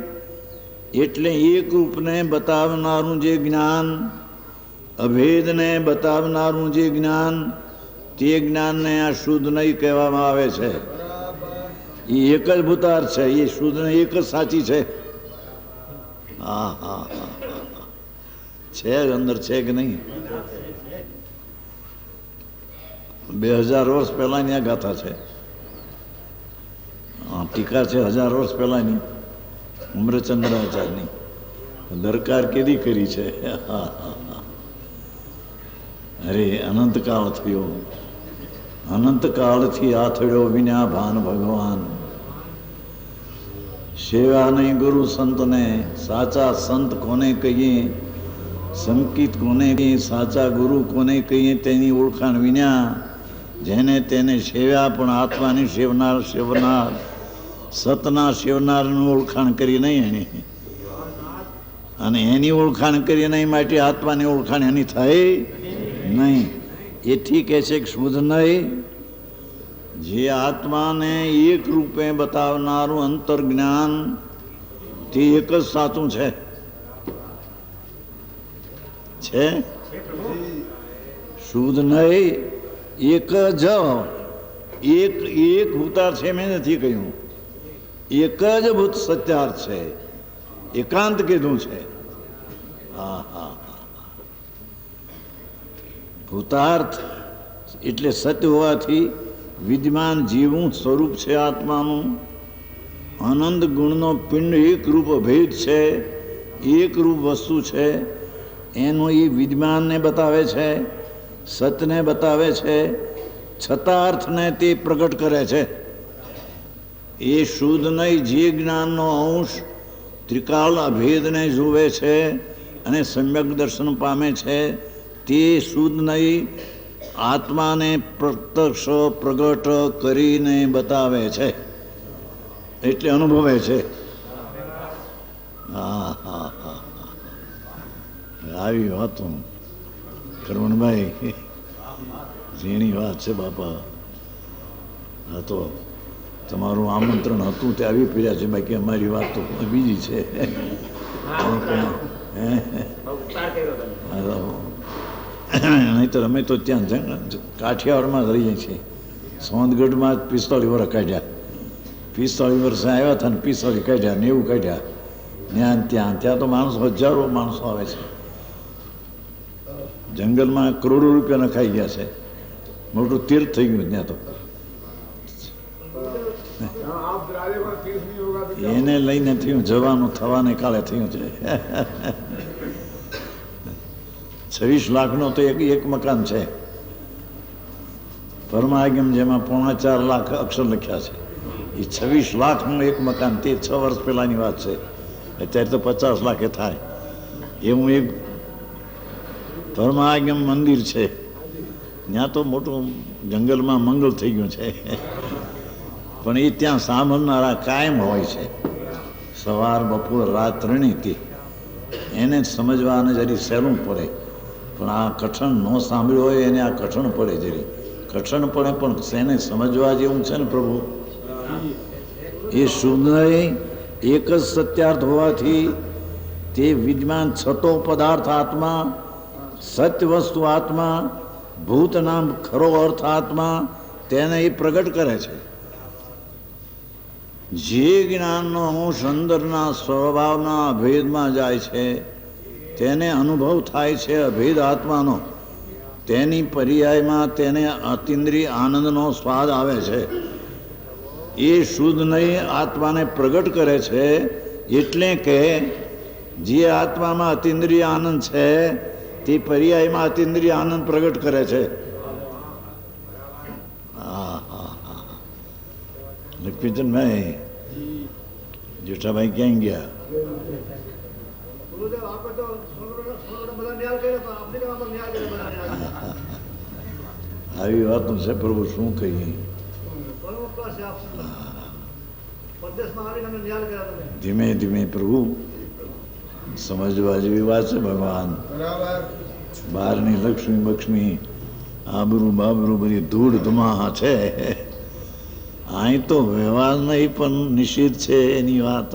એટલે એક રૂપને બતાવનારું જે જ્ઞાન, અભેદને બતાવનારું જે જ્ઞાન, તે જ્ઞાનને આ શુદ્ધ નહીં કહેવામાં આવે છે. એ એક જ ભૂતાર છે. એ શુદ્ધ નહીં એક જ સાચી છે. હા હા હા. છે અંદર છે કે નહીં? 2000 વર્ષ પહેલાની આ ગાથા છે. ટીકા છે 1000 વર્ષ પહેલાંની ઉમ્રચંદ્રાચાર્યની, દરકાર કેદી કરી છે? અરે અનંતકાળ થયો, અનંતકાળથી આથડ્યો વિના ભાન ભગવાન. સેવા નહીં ગુરુ સંતને, સાચા સંત કોને કહીએ, સંકિત કોને કહીએ, સાચા ગુરુ કોને કહીએ, તેની ઓળખાણ વિના જેને તેને સેવ્યા પણ આત્માની સેવનાર સેવનાર સતના સેવનારનું ઓળખાણ કરી નહીં એની, અને એની ઓળખાણ કરી નહીં માટે આત્માની ઓળખાણ એની થઈ નહીં. એથી કહે છે કે શુદ્ધ નહીં, જે આત્માને એક રૂપે બતાવનારું અંતર જ્ઞાન તે એક જ સાચું છે. શુદ્ધ નહીં, એક જ, એક ભૂતાર છે, મેં નથી કહ્યું, એક જ ભૂત સત્યાર્થ છે, એકાંત કીધું છે. હા હા, ભૂતાર્થ એટલે સત્ય હોવાથી વિદ્યમાન જીવનું સ્વરૂપ છે આત્માનું. આનંદ ગુણનો પિંડ એક રૂપ અભેદ છે, એક રૂપ વસ્તુ છે, એનું એ વિદ્યમાનને બતાવે છે, સતને બતાવે છે, છતાં અર્થને તે પ્રગટ કરે છે. એ શુદ્ધ નહીં, જે જ્ઞાનનો અંશ ત્રિકાળ અભેદને જુએ છે અને સમ્યક દર્શન પામે છે, તે શુદ્ધ નહીં, આત્માને પ્રત્યક્ષ પ્રગટ કરીને બતાવે છે, એટલે અનુભવે છે. હા હા હા, આવી વાતો કરવણભાઈ, ઝીણી વાત છે બાપા. હા, તો તમારું આમંત્રણ હતું તે આવી પીડ્યા છે, બાકી અમારી વાત તો બીજી છે. નહીંતર અમે તો ત્યાં કાઠિયાવાડમાં રહીએ છીએ. સોનગઢમાં 45 વર્ષ કાઢ્યા, 45 વર્ષે આવ્યા હતા ને 45 કાઢ્યા, 90 કાઢ્યા. ત્યાં તો માણસો, હજારો માણસો આવે છે. જંગલમાં કરોડો રૂપિયા નખાઈ ગયા છે, મોટું તીર્થ થઈ ગયું ત્યાં તો. એને લઈને થયું, જવાનું થવાને કાળે થયું છે. 26 લાખનો તો એક મકાન છે પરમાગમ, જેમાં 4.5 લાખ અક્ષર લખ્યા છે. એ 26 લાખનું એક મકાન, તે 6 વર્ષ પહેલાની વાત છે. અત્યારે તો 50 લાખે થાય એવું એક પરમાગમ મંદિર છે. ત્યાં તો મોટું જંગલમાં મંગળ થઈ ગયું છે, પણ એ ત્યાં સાંભળનારા કાયમ હોય છે, સવાર બપોર રાત ત્રણેયથી. એને સમજવાને જરી સહેલું પડે, પણ આ કઠણ ન સાંભળ્યું હોય એને આ કઠણ પડે, જરી કઠણ પડે, પણ એને સમજવા જેવું છે ને પ્રભુ. એ શુદ્ધ એક જ સત્યાર્થ હોવાથી તે વિદ્યમાન છતો પદાર્થ આત્મા, સત્ય વસ્તુ આત્મા, ભૂત નામ ખરો અર્થ આત્મા, તેને એ પ્રગટ કરે છે. જે જ્ઞાનનો અંશ અંદરના સ્વભાવના અભેદમાં જાય છે, તેને અનુભવ થાય છે અભેદ આત્માનો, તેની પર્યાયમાં તેને અતિન્દ્રિય આનંદનો સ્વાદ આવે છે. એ શુદ્ધ નહીં, આત્માને પ્રગટ કરે છે. એટલે કે જે આત્મામાં અતિન્દ્રિય આનંદ છે તે પર્યાયમાં અતિન્દ્રિય આનંદ પ્રગટ કરે છે. હા હા હા, લક્ષ્મીચંદભાઈ, જેઠાભાઈ ક્યાં ગયા? આવી વાતું છે પ્રભુ, શું કહીએ. ધીમે ધીમે પ્રભુ સમજવા જેવી વાત છે. ભગવાન બહારની લક્ષ્મી બક્ષ્મી આબરૂ બાબરૂ બધી ધૂળ ધુમાહા છે. અહીં તો વ્યવહાર નહીં પણ નિષેધ છે એની વાત.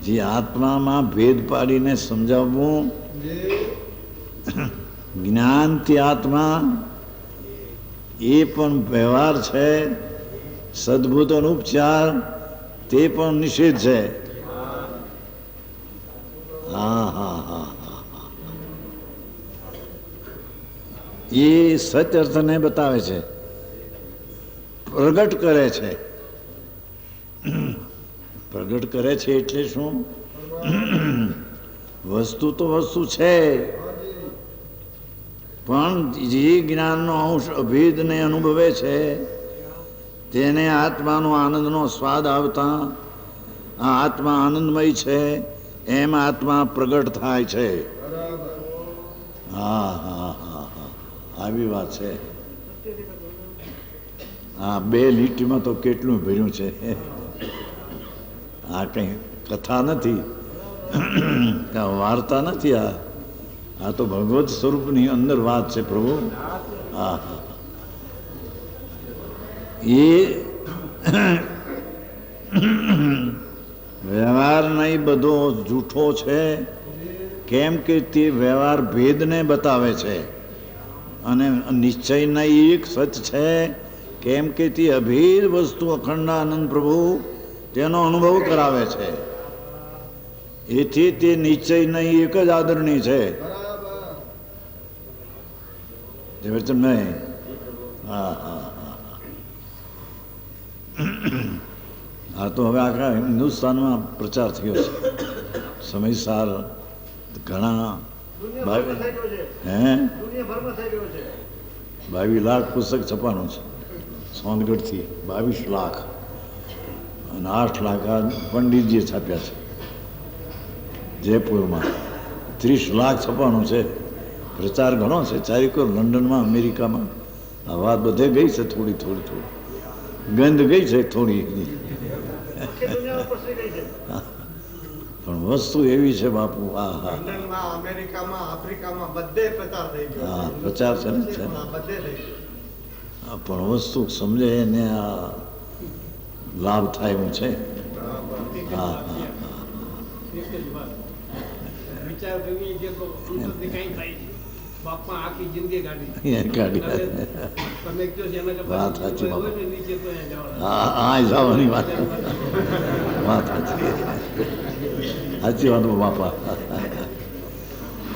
જે આત્મામાં ભેદ પાડીને સમજાવવું, જ્ઞાનથી આત્મા, એ પણ વ્યવહાર છે. સદભૂતનો ઉપચાર તે પણ નિષેધ છે. હા હા હા હા, એ સત્ય અર્થને બતાવે છે. પ્રગટ કરે છે. પ્રગટ કરે છે એટલે શું? વસ્તુ તો વસ્તુ છે, પણ જે જ્ઞાનનો અંશ અભેદને અનુભવે છે તેને આત્માનો આનંદનો સ્વાદ આવતા આ આત્મા આનંદમય છે એમ આત્મા પ્રગટ થાય છે. હા હા હા હા, આવી વાત છે. આ 2 લીટીમાં તો કેટલું ભર્યું છે. આ કંઈ કથા નથી, વાર્તા નથી. આ તો ભગવત સ્વરૂપની અંદર વાત છે પ્રભુ. હા હા, એ વ્યવહાર નહીં બધો જૂઠો છે, કેમ કે તે વ્યવહાર ભેદને બતાવે છે, અને નિશ્ચય નહીં એક સચ છે, કેમ કે તે અભેદ વસ્તુ અખંડાનંદ પ્રભુ તેનો અનુભવ કરાવે છે. એથી તે નિશ્ચય નહીં એક જ આદરણી છે. નહીં? હા હા હા. આ તો હવે આખા હિન્દુસ્તાનમાં પ્રચાર થયો છે. સમયસાર ઘણા 22 લાખ પુસ્તક છપાનું છે સોનગઢથી. 22 લાખ અને 8 લાખ આ પંડિતજીએ છાપ્યા છે જયપુરમાં. 30 લાખ છપાનું છે. પ્રચાર ઘણો છે ચારેકોર, લંડનમાં, અમેરિકામાં. આ વાત બધે ગઈ છે. થોડી થોડી થોડી ગંધ ગઈ છે થોડી, પણ વસ્તુ એવી છે બાપુ. હા હા, હા પ્રચાર છે ને, પણ વસ્તુ સમજે એને આ લાભ થાય એવું છે. હા હા, વાત સાચી. હા જવાની વાત સાચી, સાચી વાત બાપા.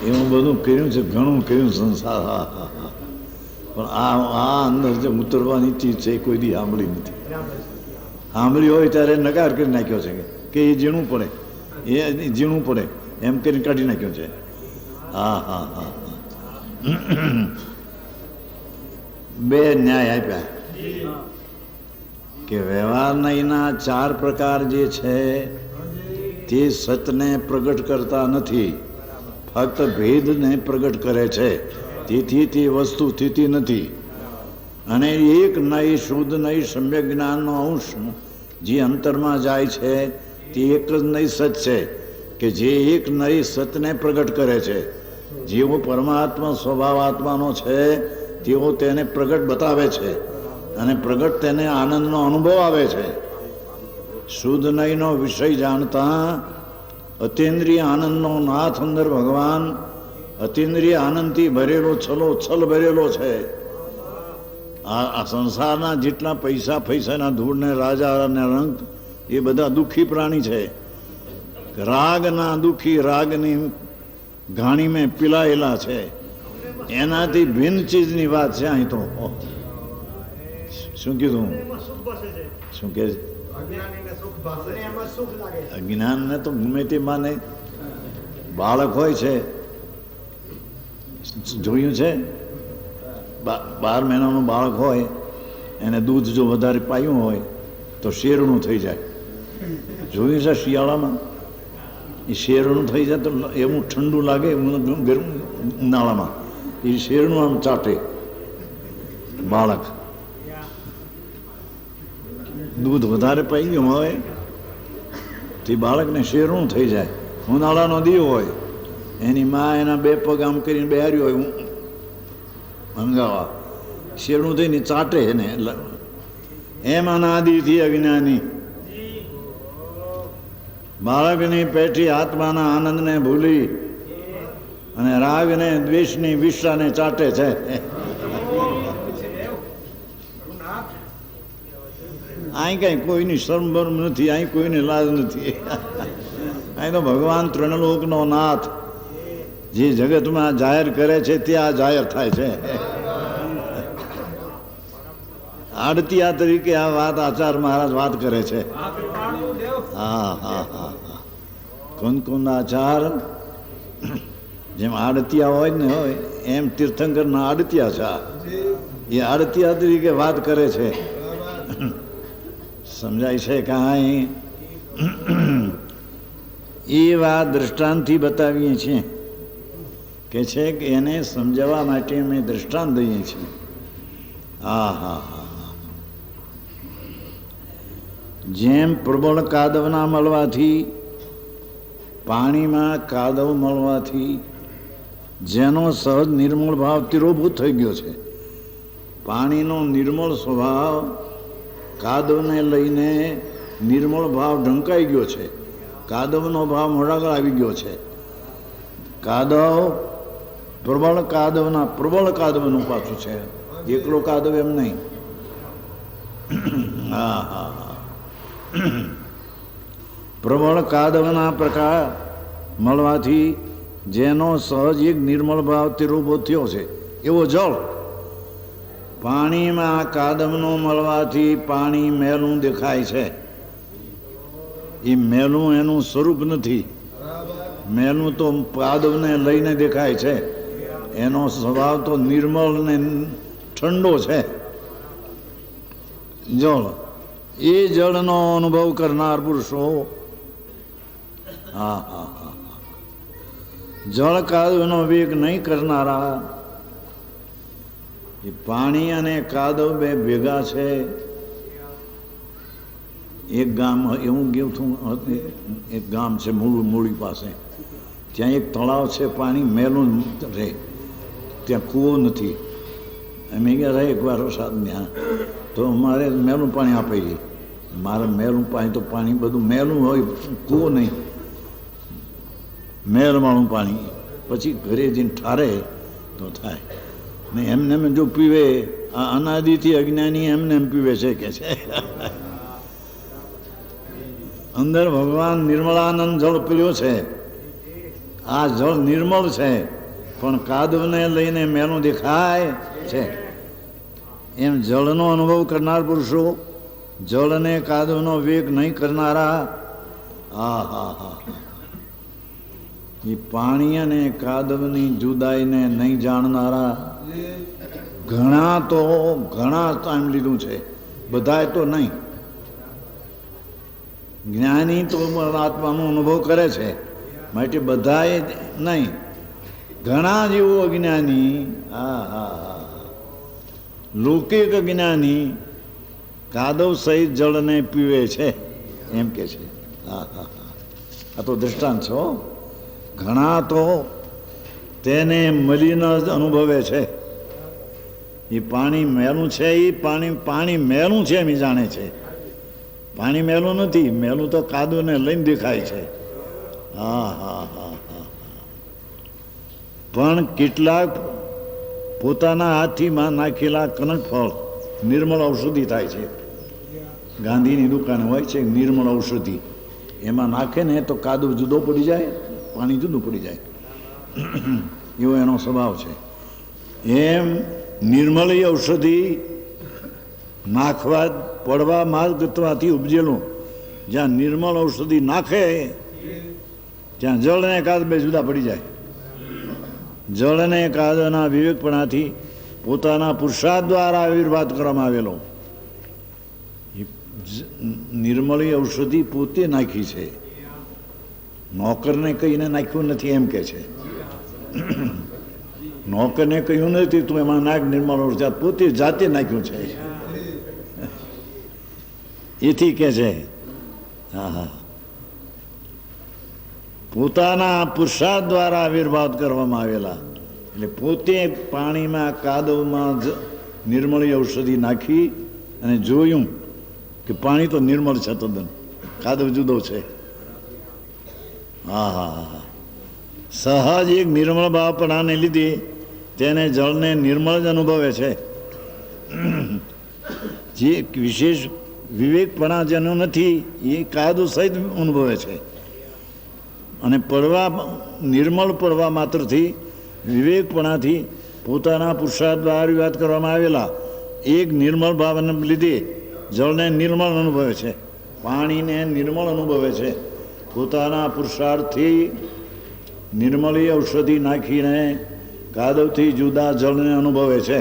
એવું બધું કર્યું છે, ઘણું કર્યું સંસાર. હા હા હા, પણ આ અંદર જે ઉતરવાની ચીજ છે એ કોઈ દી સાંભળી નથી. સાંભળી હોય ત્યારે નકાર કરી નાખ્યો છે કે એ ઝીણું પડે, એ ઝીણું પડે એમ કરીને કાઢી નાખ્યો છે. હા હા હા, 2 ન્યાય આપ્યા કે વ્યવહારના 4 પ્રકાર જે છે તે સતને પ્રગટ કરતા નથી, ફક્ત ભેદને પ્રગટ કરે છે. તેથી તે વસ્તુ સ્થિતિ નથી. અને એક નહીં, શુદ્ધ નહીં, સમ્યક જ્ઞાનનો અંશ જે અંતરમાં જાય છે તે એક જ નહીં સત છે, કે જે એક નહીં સતને પ્રગટ કરે છે. જેવો પરમાત્મા સ્વભાવ આત્માનો છે તેવો તેને પ્રગટ બતાવે છે, અને પ્રગટ તેને આનંદનો અનુભવ આવે છે. શુદ્ધ નહીંનો વિષય જાણતા અતિન્દ્રિય આનંદનો નાથ અંદર ભગવાન અતિન્દ્રિય આનંદથી ભરેલો છલ ભરેલો છે. આ સંસારના જેટલા પૈસાના ધૂળને રાજા અને રંગ એ બધા દુઃખી પ્રાણી છે. રાગના દુઃખી, રાગની ઘાણી મેં પીલાયેલા છે. એનાથી ભિન્ન ચીજની વાત છે. અહીં તો શું કીધું? શું કે અજ્ઞાનને તો ગમે તે માને. બાળક હોય છે, જોયું છે 12 મહિનાનું બાળક હોય એને દૂધ જો વધારે પાયું હોય તો શેરણું થઈ જાય. જોયું છે શિયાળામાં? એ શેરણું થઈ જાય તો એવું ઠંડુ લાગે ગરમ ઉનાળામાં. એ શેરણું આમ ચાટે બાળક. દૂધ વધારે પાઈ ગયું હોય તે બાળકને શેરણું થઈ જાય. ઉનાળાનો દીવ હોય, એની મા એના 2 પગ આમ કરીને બેહાર્યું હોય મંગાવા, શેરણું થઈને ચાટે ને. એમ અનાદિથી અજ્ઞાની બાળકની પેઠી આત્માના આનંદને ભૂલી અને રાગને દ્વેષની વિષાને ચાટે છે. અહીં કઈ કોઈની શરમ બરમ નથી, અહીં કોઈને લાજ નથી. અહીં તો ભગવાન ત્રણલોકનો નાથ જે જગતમાં જાહેર કરે છે ત્યાં જાહેર થાય છે. આડતિયા તરીકે આ વાત આચાર મહારાજ વાત કરે છે. હા હા હા હા કુંદ આચાર જેમ આડતિયા હોય ને હોય એમ તીર્થંકરના આડતિયા છે. એ આડતિયા તરીકે વાત કરે છે. સમજાય છે કાંઈ? એ વાત દ્રષ્ટાંતથી બતાવીએ છીએ કે છે કે એને સમજાવવા માટે અમે દ્રષ્ટાંત દઈએ છીએ. હા હા હા જેમ પ્રબળ કાદવના મળવાથી, પાણીમાં કાદવ મળવાથી જેનો સહજ નિર્મળ ભાવ તિરોભૂત થઈ ગયો છે, પાણીનો નિર્મળ સ્વભાવ કાદવને લઈને નિર્મળ ભાવ ઢંકાઈ ગયો છે, કાદવનો ભાવ મોડાગળ આવી ગયો છે. કાદવ પ્રબળ કાદવનું પાછું છે, એકલો કાદવ એમ નહીં. હા હા હા પ્રબળ કાદવના પ્રકાર મળવાથી જેનો સહજ એક નિર્મળ ભાવ તિરોભો થયો છે એવો જળ. પાણીમાં કાદવનો મળવાથી પાણી મેલું દેખાય છે. એ મેલું એનું સ્વરૂપ નથી. મેલું તો કાદવને લઈને દેખાય છે. એનો સ્વભાવ તો નિર્મળ ને ઠંડો છે. જળ એ જળનો અનુભવ કરનાર પુરુષો, હા હા હા જળ કાદવનો વેગ નહીં કરનારા, એ પાણી અને કાદવ બે ભેગા છે. એક ગામ એવું ગયું છું, એક ગામ છે મૂળી પાસે, ત્યાં એક તળાવ છે, પાણી મેલું રહે, ત્યાં કૂવો નથી. અમે ગયા રહે એકવાર વરસાદ ત્યાં, તો અમારે મેલું પાણી આપે. મારે મેલું પાણી તો પાણી બધું મેલું હોય, કૂવો નહીં, મેલવાળું પાણી. પછી ઘરે જઈને ઠારે તો થાય ને. એમને એમ જો પીવે, આ અનાદિથી અજ્ઞાની એમને એમ પીવે છે કે છે. અંદર ભગવાન નિર્મળાનંદ જળ પીર્યો છે. આ જળ નિર્મળ છે પણ કાદવને લઈને મેલું દેખાય છે. એમ જળનો અનુભવ કરનાર પુરુષો, જળને કાદવનો વેગ નહીં કરનારા, હા હા હા એ પાણી અને કાદવની જુદાઈને નહીં જાણનારા, ઘણા ટાઈમ લીધું છે, બધાએ તો નહીં. જ્ઞાની તો આત્માનો અનુભવ કરે છે, માટે બધાએ નહીં. ઘણા જેવું અજ્ઞાની, હા હા હા લૌકિક જ્ઞાની કાદવ સહિત જળને પીવે છે એમ કે છે. હા હા હા આ તો દ્રષ્ટાંત છો. ઘણા તો તેને મલિન જ અનુભવે છે. એ પાણી મેલું છે, એ પાણી મેલું છે એમ જાણે છે. પાણી મેલું નથી, મેલું તો કાદવને લઈને દેખાય છે. હા હા હા હા પણ કેટલાક પોતાના હાથથી નાખેલા કનકફળ નિર્મળ ઔષધિ થાય છે. ગાંધીની દુકાન હોય છે નિર્મળ ઔષધિ, એમાં નાખે ને તો કાદવ જુદો પડી જાય, પાણી જુદું પડી જાય, એવો એનો સ્વભાવ છે. એમ નિર્મળ ઔષધિ નાખવા પડવા માર્ગત્વાથી ઉપજેલું, જ્યાં નિર્મળ ઔષધિ નાખે ત્યાં જળને કાદવ બે જુદા પડી જાય. જળને કાદવના વિવેકપણાથી પોતાના પુરુષાર્થ દ્વારા આવિર્ભાવ કરવામાં આવેલો નિર્મળી ઔષધિ પોતે નાખી છે, નોકરને કહીને નાખ્યું નથી એમ કે છે. નોકરને કહ્યું નથી તું એમાં નાખ નિર્મળ ઔષધિ, પોતે જાતે નાખ્યું છે એથી કે છે. હા હા પોતાના પુરુષાર્થ દ્વારા આવિર્ભાવ કરવામાં આવેલા, એટલે પોતે પાણીમાં કાદવમાં નિર્મળી ઔષધિ નાખી અને જોયું કે પાણી તો નિર્મળ છે, તદ્દન કાદવ જુદો છે. હા હા હા સહજ એક નિર્મળ ભાવપણાને લીધે તેને જળને નિર્મળ જ અનુભવે છે. જે વિશેષ વિવેકપણા જેનો નથી એ કાદવ સહિત અનુભવે છે. અને નિર્મળ પડવા માત્રથી વિવેકપણાથી પોતાના પુરુષાર્થ દ્વારા વાત કરવામાં આવેલા એક નિર્મળ ભાવને લીધે જળને નિર્મળ અનુભવે છે, પાણીને નિર્મળ અનુભવે છે. પોતાના પુરુષાર્થથી નિર્મળી ઔષધિ નાખીને કાદવથી જુદા જળને અનુભવે છે.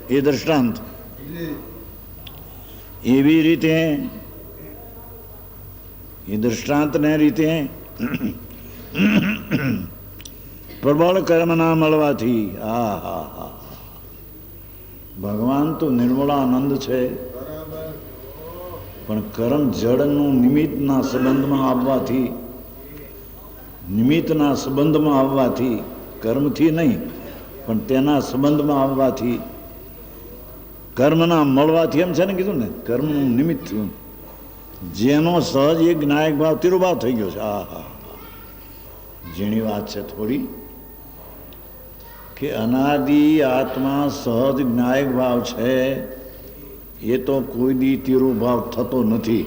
એ દ્રષ્ટાંત. એવી રીતે એ દૃષ્ટાંતને રીતે પ્રબળ કર્મના મળવાથી ભગવાન તો નિર્મળાનંદ છે, પણ કર્મ જળનું નિમિત્તના સંબંધમાં આવવાથી કર્મથી નહીં પણ તેના સંબંધમાં આવવાથી કર્મના મળવાથી એમ છે ને કીધું ને, કર્મનું નિમિત્ત થયું. જેનો સહજ એક જ્ઞાયક ભાવ તિરુભાવ થઈ ગયો છે. ઝીણી વાત છે થોડી, કે અનાદિ આત્મા સહજ જ્ઞાયક ભાવ છે, એ તો કોઈ દી તિરુભાવ થતો નથી,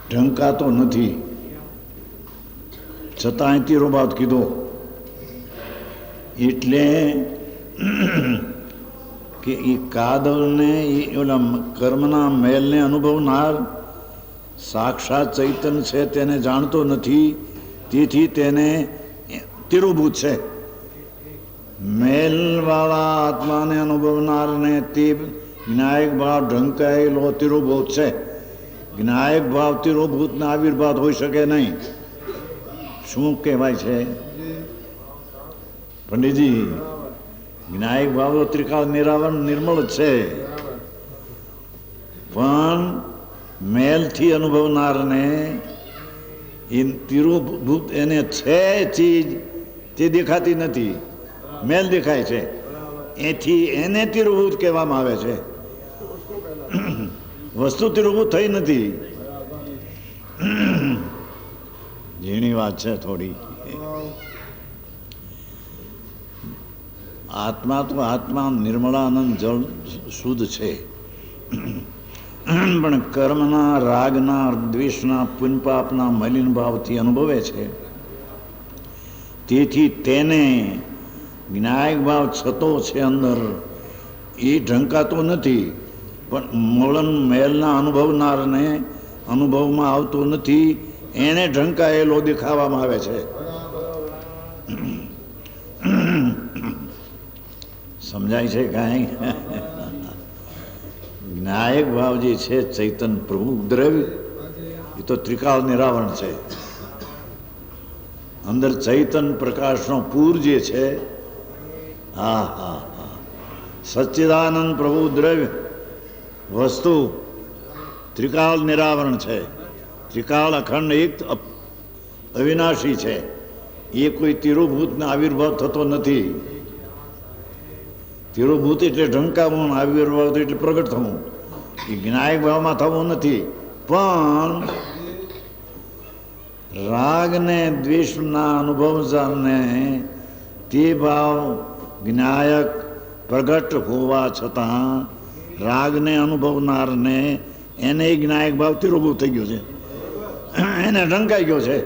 ઢંકાતો નથી, છતાંય તિરુભાવ કીધો. એટલે કે એ કાદવને ઓલા કર્મના મેલને અનુભવનાર સાક્ષાત ચૈતન્ય છે, તેને જાણતો નથી, તેથી તેને તિરુભૂત છે. મેલવાળા આત્માને અનુભવનારને તે જ્ઞાયક ભાવ ઢંકાયેલો તિરુભૂત છે. જ્ઞાયક ભાવ તિરુભૂતના આવિર્ભાવ હોઈ શકે નહીં. શું કહેવાય છે પંડિતજી? જ્ઞાયક ભાવ ત્રિકાળ નિરાવરણ નિર્મળ છે, પણ મેલથી અનુભવનારને એ તિરુભૂત એને છે ચીજ તે દેખાતી નથી, મેલ દેખાય છે, એથી એને તિરુભૂત કહેવામાં આવે છે. વસ્તુ તિરુભૂત થઈ નથી. ઝીણી વાત છે થોડી. આત્મા તો આત્મા નિર્મળાનંદ જળ શુદ્ધ છે, પણ કર્મના, રાગના, દ્વેષના, પુણ્યપાપના મલિન ભાવથી અનુભવે છે. તેથી તેને જ્ઞાયક ભાવ છતો છે અંદર, એ ઢંકાતો નથી, પણ મળન મેલના અનુભવનારને અનુભવમાં આવતો નથી, એને ઢંકાયેલો દેખાવામાં આવે છે. સમજાય છે કાંઈ? જ્ઞાયક ભાવ જે છે ચૈતન્ય પ્રભુ દ્રવ્ય, એ તો ત્રિકાળ નિરાવરણ છે. અંદર ચૈતન્ય પ્રકાશનો પૂર જે છે, સચ્ચિદાનંદ પ્રભુ દ્રવ્ય વસ્તુ ત્રિકાળ નિરાવરણ છે. ત્રિકાળ અખંડ એક અવિનાશી છે. એ કોઈ તિરુભૂતનો આવિર્ભાવ થતો નથી. તિરુભૂત એટલે ઢંકાવું, આવિર્ભાવ એટલે પ્રગટ થવું. એ જ્ઞાયક ભાવમાં થવું નથી. પણ રાગ ને દ્વેષના અનુભવને તે ભાવ જ્ઞાયક પ્રગટ હોવા છતાં રાગને અનુભવનારને એને જ્ઞાયક ભાવ તિરુભૂત થઈ ગયો છે, એને ઢંકાઈ ગયો છે.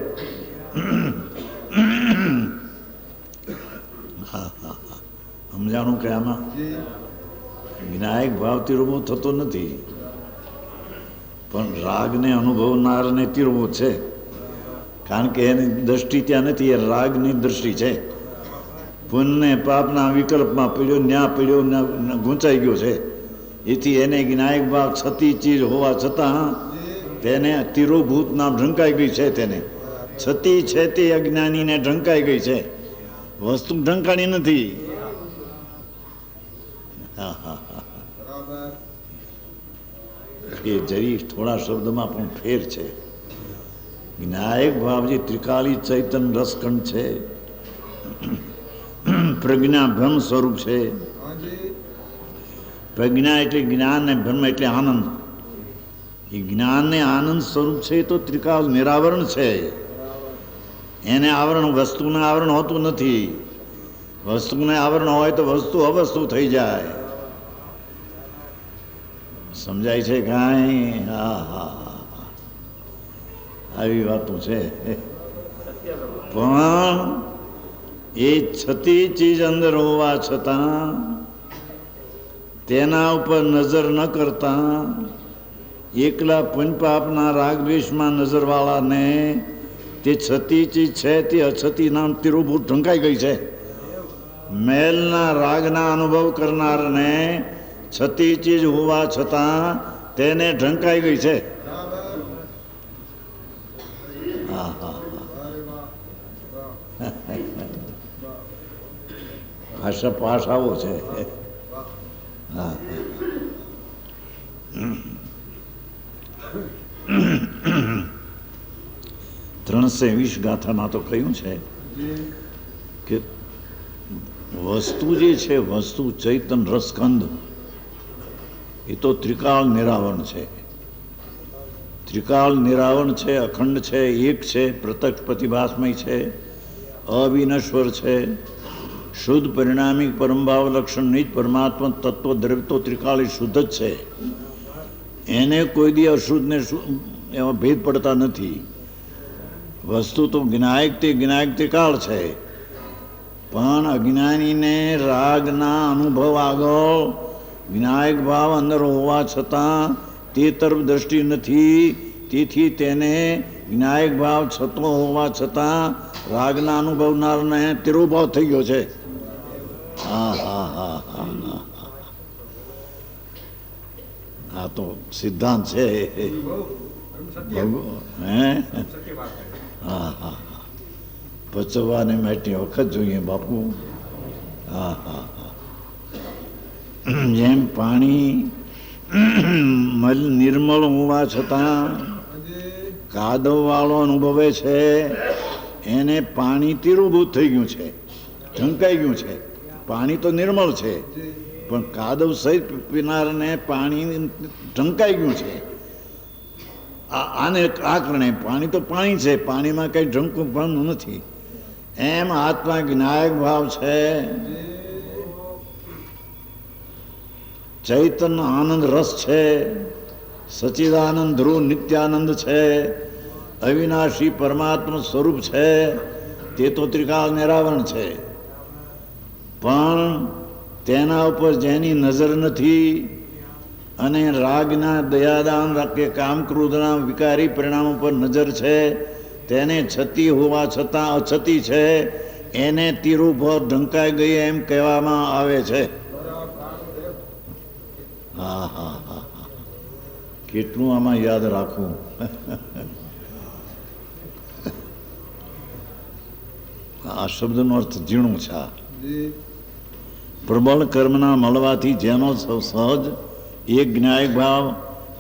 સમજાણું કે આમાં જ્ઞાયક ભાવ તિરુભૂત થતો નથી, પણ રાગને અનુભવનારને તિરુભૂત છે. કારણ કે એની દ્રષ્ટિ ત્યાં નથી, એ રાગની દ્રષ્ટિ છે. પુણ્ય પાપના વિકલ્પમાં પડ્યો, ન્યા પડ્યો, ગૂંચાઈ ગયો છે. એથી એને જ્ઞાયક ભાવ છતી ચીજ હોવા છતાં તેને તિરુભૂત નામ ઢંકાઈ ગઈ છે. તેને છતી છે તે અજ્ઞાનીને ઢંકાઈ ગઈ છે, વસ્તુ ઢંકાણી નથી. એ જરી થોડા શબ્દમાં પણ ફેર છે. જ્ઞાયક ભાવ જે ત્રિકાળી ચૈતન્ય રસખંડ છે, પ્રજ્ઞા બ્રહ્મ સ્વરૂપ છે. પ્રજ્ઞા એટલે જ્ઞાન ને બ્રહ્મ એટલે આનંદ. એ જ્ઞાન ને આનંદ સ્વરૂપ છે, તો ત્રિકાળ નિરાવરણ છે. એને આવરણ, વસ્તુને આવરણ હોતું નથી. વસ્તુને આવરણ હોય તો વસ્તુ અવસ્તુ થઈ જાય. સમજાય છે કાંઈ? આવી વાતો છે. પણ એ છતી ચીજ અંદર હોવા છતાં તેના ઉપર નજર ન કરતા એકલા પંચપાપના રાગદ્વેષમાં નજરવાળાને તે છતી ચીજ છે તે અછતી નામ તિરુભૂત ઢંકાઈ ગઈ છે. મેલના રાગના અનુભવ કરનારને છતી ચીજ હોવા છતાં તેને ઢંકાઈ ગઈ છે. હા હા ભાષા ભાષાઓ છે. હા 320 ગાથામાં તો કહ્યું છે કે વસ્તુ જે છે, વસ્તુ ચૈતન રસકંદ, એ તો ત્રિકાળ નિરાવરણ છે. ત્રિકાળ નિરાવરણ છે, અખંડ છે, એક છે, પ્રત્યક્ષ પ્રતિભાસમય છે, અવિનશ્વર છે, શુદ્ધ પરિણામિક પરમભાવ લક્ષણ નિજ પરમાત્મા તત્વ દ્રવ્ય તો ત્રિકાળી શુદ્ધ જ છે. એને કોઈ દી અશુદ્ધને એમાં ભેદ પડતા નથી. વસ્તુ તો જ્ઞાયક તે જ્ઞાયક ત્રિકાળ છે, પણ અજ્ઞાનીને રાગના અનુભવ આગળ જ્ઞાયક ભાવ અંદર હોવા છતાં તે તરફ દ્રષ્ટિ નથી. તેથી તેને જ્ઞાયક ભાવ છતો હોવા છતાં રાગના અનુભવનારને તિરુભાવ થઈ ગયો છે. હા હા હા હા હા આ તો સિદ્ધાંત છે. હે હા હા હા પચવાને માટે વખત જોઈએ બાપુ. હા હા હા જેમ પાણી નિર્મળ હોવા છતાં કાદવ વાળો અનુભવે છે, એને પાણી તિરુભૂત થઈ ગયું છે, ઢંકાઈ ગયું છે. પાણી તો નિર્મળ છે, પણ કાદવ સહિત પીનારને પાણી ઢંકાઈ ગયું છે. આને આ કારણે પાણી તો પાણી છે, પાણીમાં કંઈ ઢંકું પણ નથી. એમ આત્મા જ્ઞાયક ભાવ છે, ચૈતન્ય આનંદ રસ છે, સચિદાનંદ ધ્રુવ નિત્યાનંદ છે, અવિનાશી પરમાત્મા સ્વરૂપ છે. તે તો ત્રિકાળ નિરાવરણ છે, પણ તેના ઉપર જેની નજર નથી અને રાગના દયાદાન કે કામ ક્રોધના વિકારી પરિણામો પર નજર છે, તેને છતી હોવા છતાં અછતી છે, એને તિરુભર ઢંકાઈ ગઈ એમ કહેવામાં આવે છે. હા હા હા હા કેટલું આમાં યાદ રાખવું. આ શબ્દનો અર્થ ઝીણો છે. પ્રબળ કર્મના મળવાથી જેનો સહજ એક જ્ઞાયક ભાવ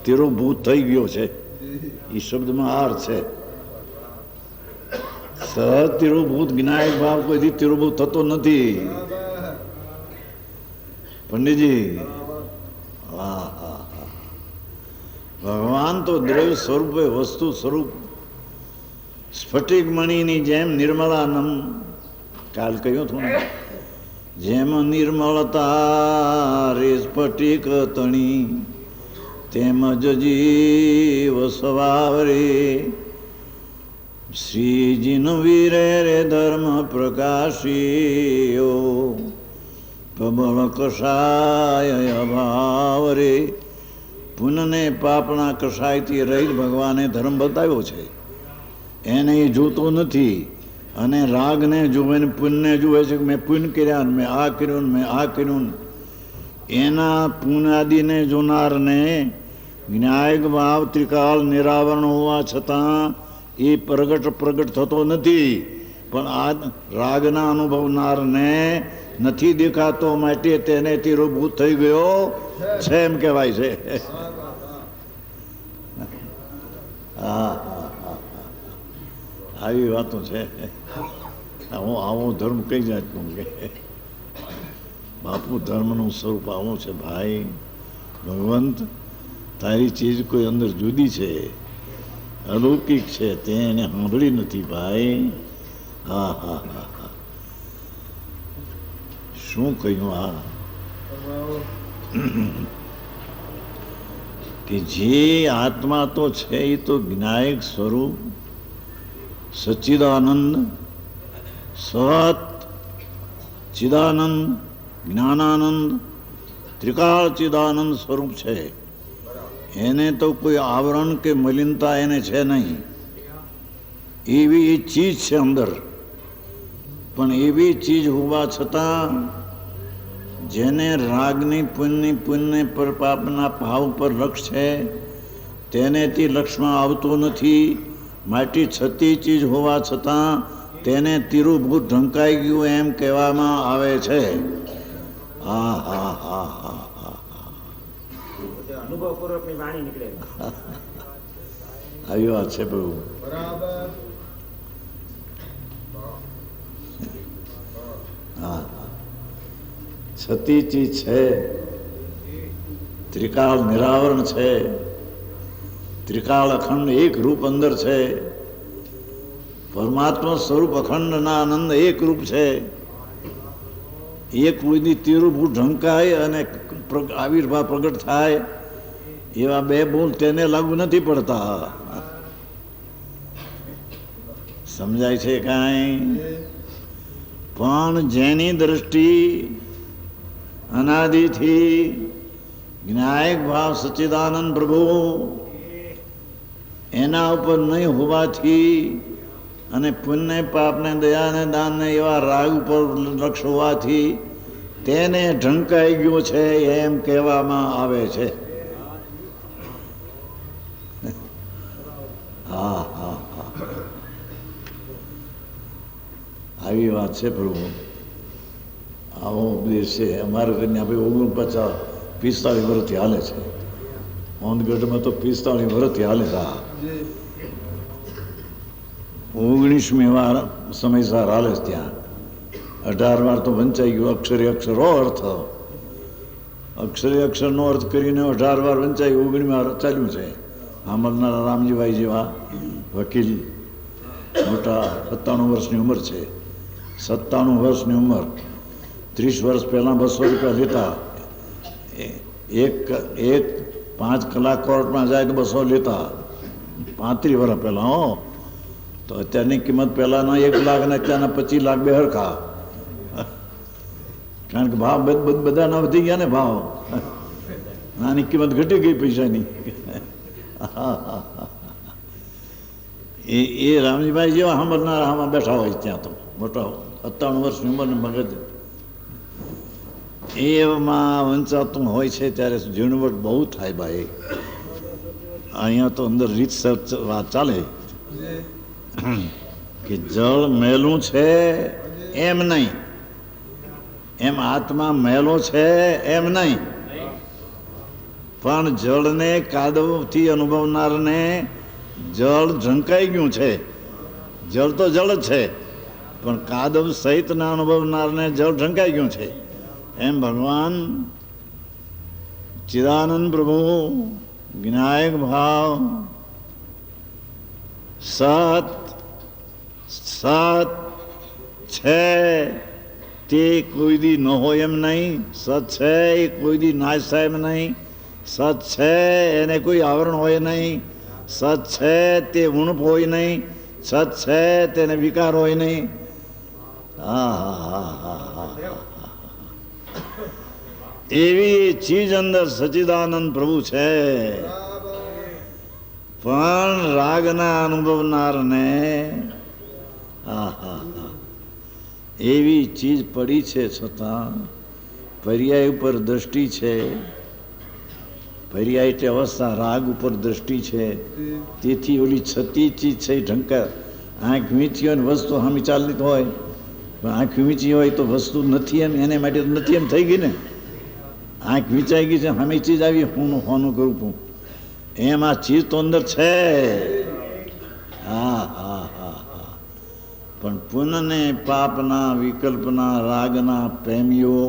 તિરુભૂત થઈ ગયો છે, એ શબ્દમાં અર્થ છે. સહજ તિરુભૂત જ્ઞાયક ભાવ કોઈથી તિરુભૂત થતો નથી પંડિતજી. હા હા હા ભગવાન તો દ્રવ્ય સ્વરૂપે વસ્તુ સ્વરૂપ સ્ફટિક મણીની જેમ નિર્મળાનંદ, કાલ કહ્યું હતું ને, જેમ નિર્મળતા રે સ્ફટિક તણી તેમજ જીવ સ્વભાવ રે શ્રીજીન વીરે રે ધર્મ પ્રકાશીયો પ્રબળ કષાય અભાવ રે. પુનને પાપના કષાયથી રહિત ભગવાને ધર્મ બતાવ્યો છે, એને એ જોતો નથી. અને રાગને જુએ ને પુણ્યને જુએ છે કે મેં પુણ્ય કર્યા, મેં આ કર્યું, મેં આ કર્યું. એના પુણ્યાદિને જોનારને જ્ઞાયક ભાવ ત્રિકાળ નિરાવરણ હોવા છતાં એ પ્રગટ થતો નથી. પણ આ રાગના અનુભવનારને નથી દેખાતો, માટે તેને તિરુભૂત થઈ ગયો છે એમ કહેવાય છે. હા આવી વાતો છે. આવો ધર્મ કઈ જાતનું કે બાપુ ધર્મનું સ્વરૂપ આવું છે ભાઈ. ભગવંત તારી ચીજ કોઈ અંદર જુદી છે, અલૌકિક છે, તે એને સાંભળી નથી ભાઈ. હા હા હા હા શું કહ્યું આ કે જે આત્મા તો છે એ તો જ્ઞાયક સ્વરૂપ સચ્ચિદાનંદ, સત ચિદાનંદ, જ્ઞાનાનંદ ત્રિકાળ ચિદાનંદ સ્વરૂપ છે. એને તો કોઈ આવરણ કે મલિનતા એને છે નહીં. એવી એ ચીજ છે અંદર. પણ એવી ચીજ હોવા છતાં જેને રાગની પુણ્ય પર પાપના ભાવ પર લક્ષ છે તેને તે લક્ષમાં આવતો નથી. માટે છતી ચીજ હોવા છતાં તેને તિરુભૂત ઢંકાઈ ગયું એમ કહેવામાં આવે છે. હા હા હા હા હા અનુભવપૂર્વકની વાણી નીકળે. આવી વાત છે પ્રભુ. હા છતી ચીજ છે. ત્રિકાળ નિરાવરણ છે. ત્રિકાળ અખંડ એક રૂપ અંદર છે. પરમાત્મા સ્વરૂપ અખંડના આનંદ એક રૂપ છે. એ કોઈની તિરુભૂત ઢંકાય અને આવિર્ભાવ પ્રગટ થાય એવા બે બોલ તેને લાગુ નથી પડતા. સમજાય છે કાંઈ? પણ જેની દ્રષ્ટિ અનાદિથી જ્ઞાયક ભાવ સચ્ચિદાનંદ પ્રભુ એના ઉપર નહીં હોવાથી અને પુણ્ય પાપને દયાને દાનને એવા રાગ ઉપર લક્ષ હોવાથી તેને ઢંકાઈ ગયો છે એમ કહેવામાં આવે છે. હા હા હા આવી વાત છે પ્રભુ. આવો ઉપદેશ છે. અમારે ઘરની આપણે 49-45 વર્ષથી હાલે છે. ઓનગઢમાં તો 45 વર્ષથી હાલે છે. 19મી વાર સમયસર હાલે છે ત્યાં. 18 વાર તો વંચાઈ ગયું. અક્ષરે અક્ષરો અર્થ, અક્ષરે અક્ષરનો અર્થ કરીને 18 વાર વંચાયું. 19મી વાર ચાલ્યું છે. સાંભળનારા રામજીભાઈ જેવા વકીલ મોટા 97 વર્ષની ઉંમર છે. 97 વર્ષની ઉંમર. 30 વર્ષ પહેલાં 200 રૂપિયા લેતા. એક 5 કલાક કોર્ટમાં જાય તો 200 લેતા. 35 વર્ષ પહેલાં. હો તો અત્યારની કિંમત પહેલાંના 1 લાખ અને અત્યારના 25 લાખ બે હરખા. કારણ કે ભાવ બધાના વધી ગયા ને ભાવ. આની કિંમત ઘટી ગઈ પૈસાની. એ રામજીભાઈ જેવા સાંભળનારા આમાં બેઠા હોય ત્યાં તો મોટા 97 વર્ષની ઉંમરને મગજ એમાં વંચાતું હોય છે ત્યારે ઝીણવટ બહુ થાય ભાઈ. અહીંયા તો અંદર રીતસર વાત ચાલે કે જળ મેલું છે એમ નહીં, એમ આત્મા મેલો છે એમ નહીં. પણ જળને કાદવથી અનુભવનારને જળ ઢંકાઈ ગયું છે. જળ તો જળ જ છે પણ કાદવ સહિતના અનુભવનારને જળ ઢંકાઈ ગયું છે. એમ ભગવાન ચિદાનંદ પ્રભુ જ્ઞાયક ભાવ સત છે તે કોઈ દી ન હોય એમ નહીં. સત છે એ કોઈ દી નાશ થાય એમ નહીં. સત છે એને કોઈ આવરણ હોય નહીં. સત છે તે ઉણપ હોય નહીં. સત છે તેને વિકાર હોય નહીં. હા હા હા હા હા. એવી ચીજ અંદર સચ્ચિદાનંદ પ્રભુ છે. પણ રાગના અનુભવનારને હા હા હા એવી ચીજ પડી છે છતાં પર્યાય ઉપર દ્રષ્ટિ છે. પર્યાય એટલે અવસ્થા. રાગ ઉપર દ્રષ્ટિ છે. તેથી ઓલી છતી ચીજ છે એ ઢંકા. આંખ વીંચી હોય ને વસ્તુ હામી ચાલતી હોય, પણ આંખ વીંચી હોય તો વસ્તુ નથી એમ, એને માટે તો નથી એમ થઈ ગઈ ને. આંખ વીંચાઈ ગઈ છે, હામી ચીજ આવી, હું હોનું કરું એમ આ ચીજ તો અંદર છે. હા હા હા હા. પણ પુનઃને પાપના વિકલ્પના રાગના પ્રેમીઓ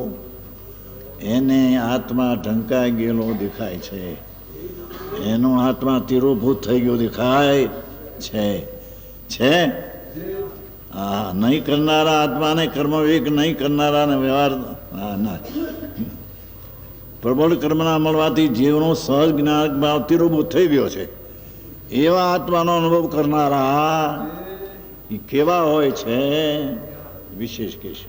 એને આત્મા ઢંકાઈ ગયેલો દેખાય છે. એનો આત્મા તિરોભૂત થઈ ગયો દેખાય છે. છે હા. નહીં કરનારા આત્માને કર્મવિવેક નહીં કરનારાને વ્યવહાર ના પ્રબળ કર્મના મળવાથી જીવનો સહજ જ્ઞાન ભાવ તિરોભૂત થઈ ગયો છે. એવા આત્માનો અનુભવ કરનારા એ કેવા હોય છે વિશેષ કહેશે.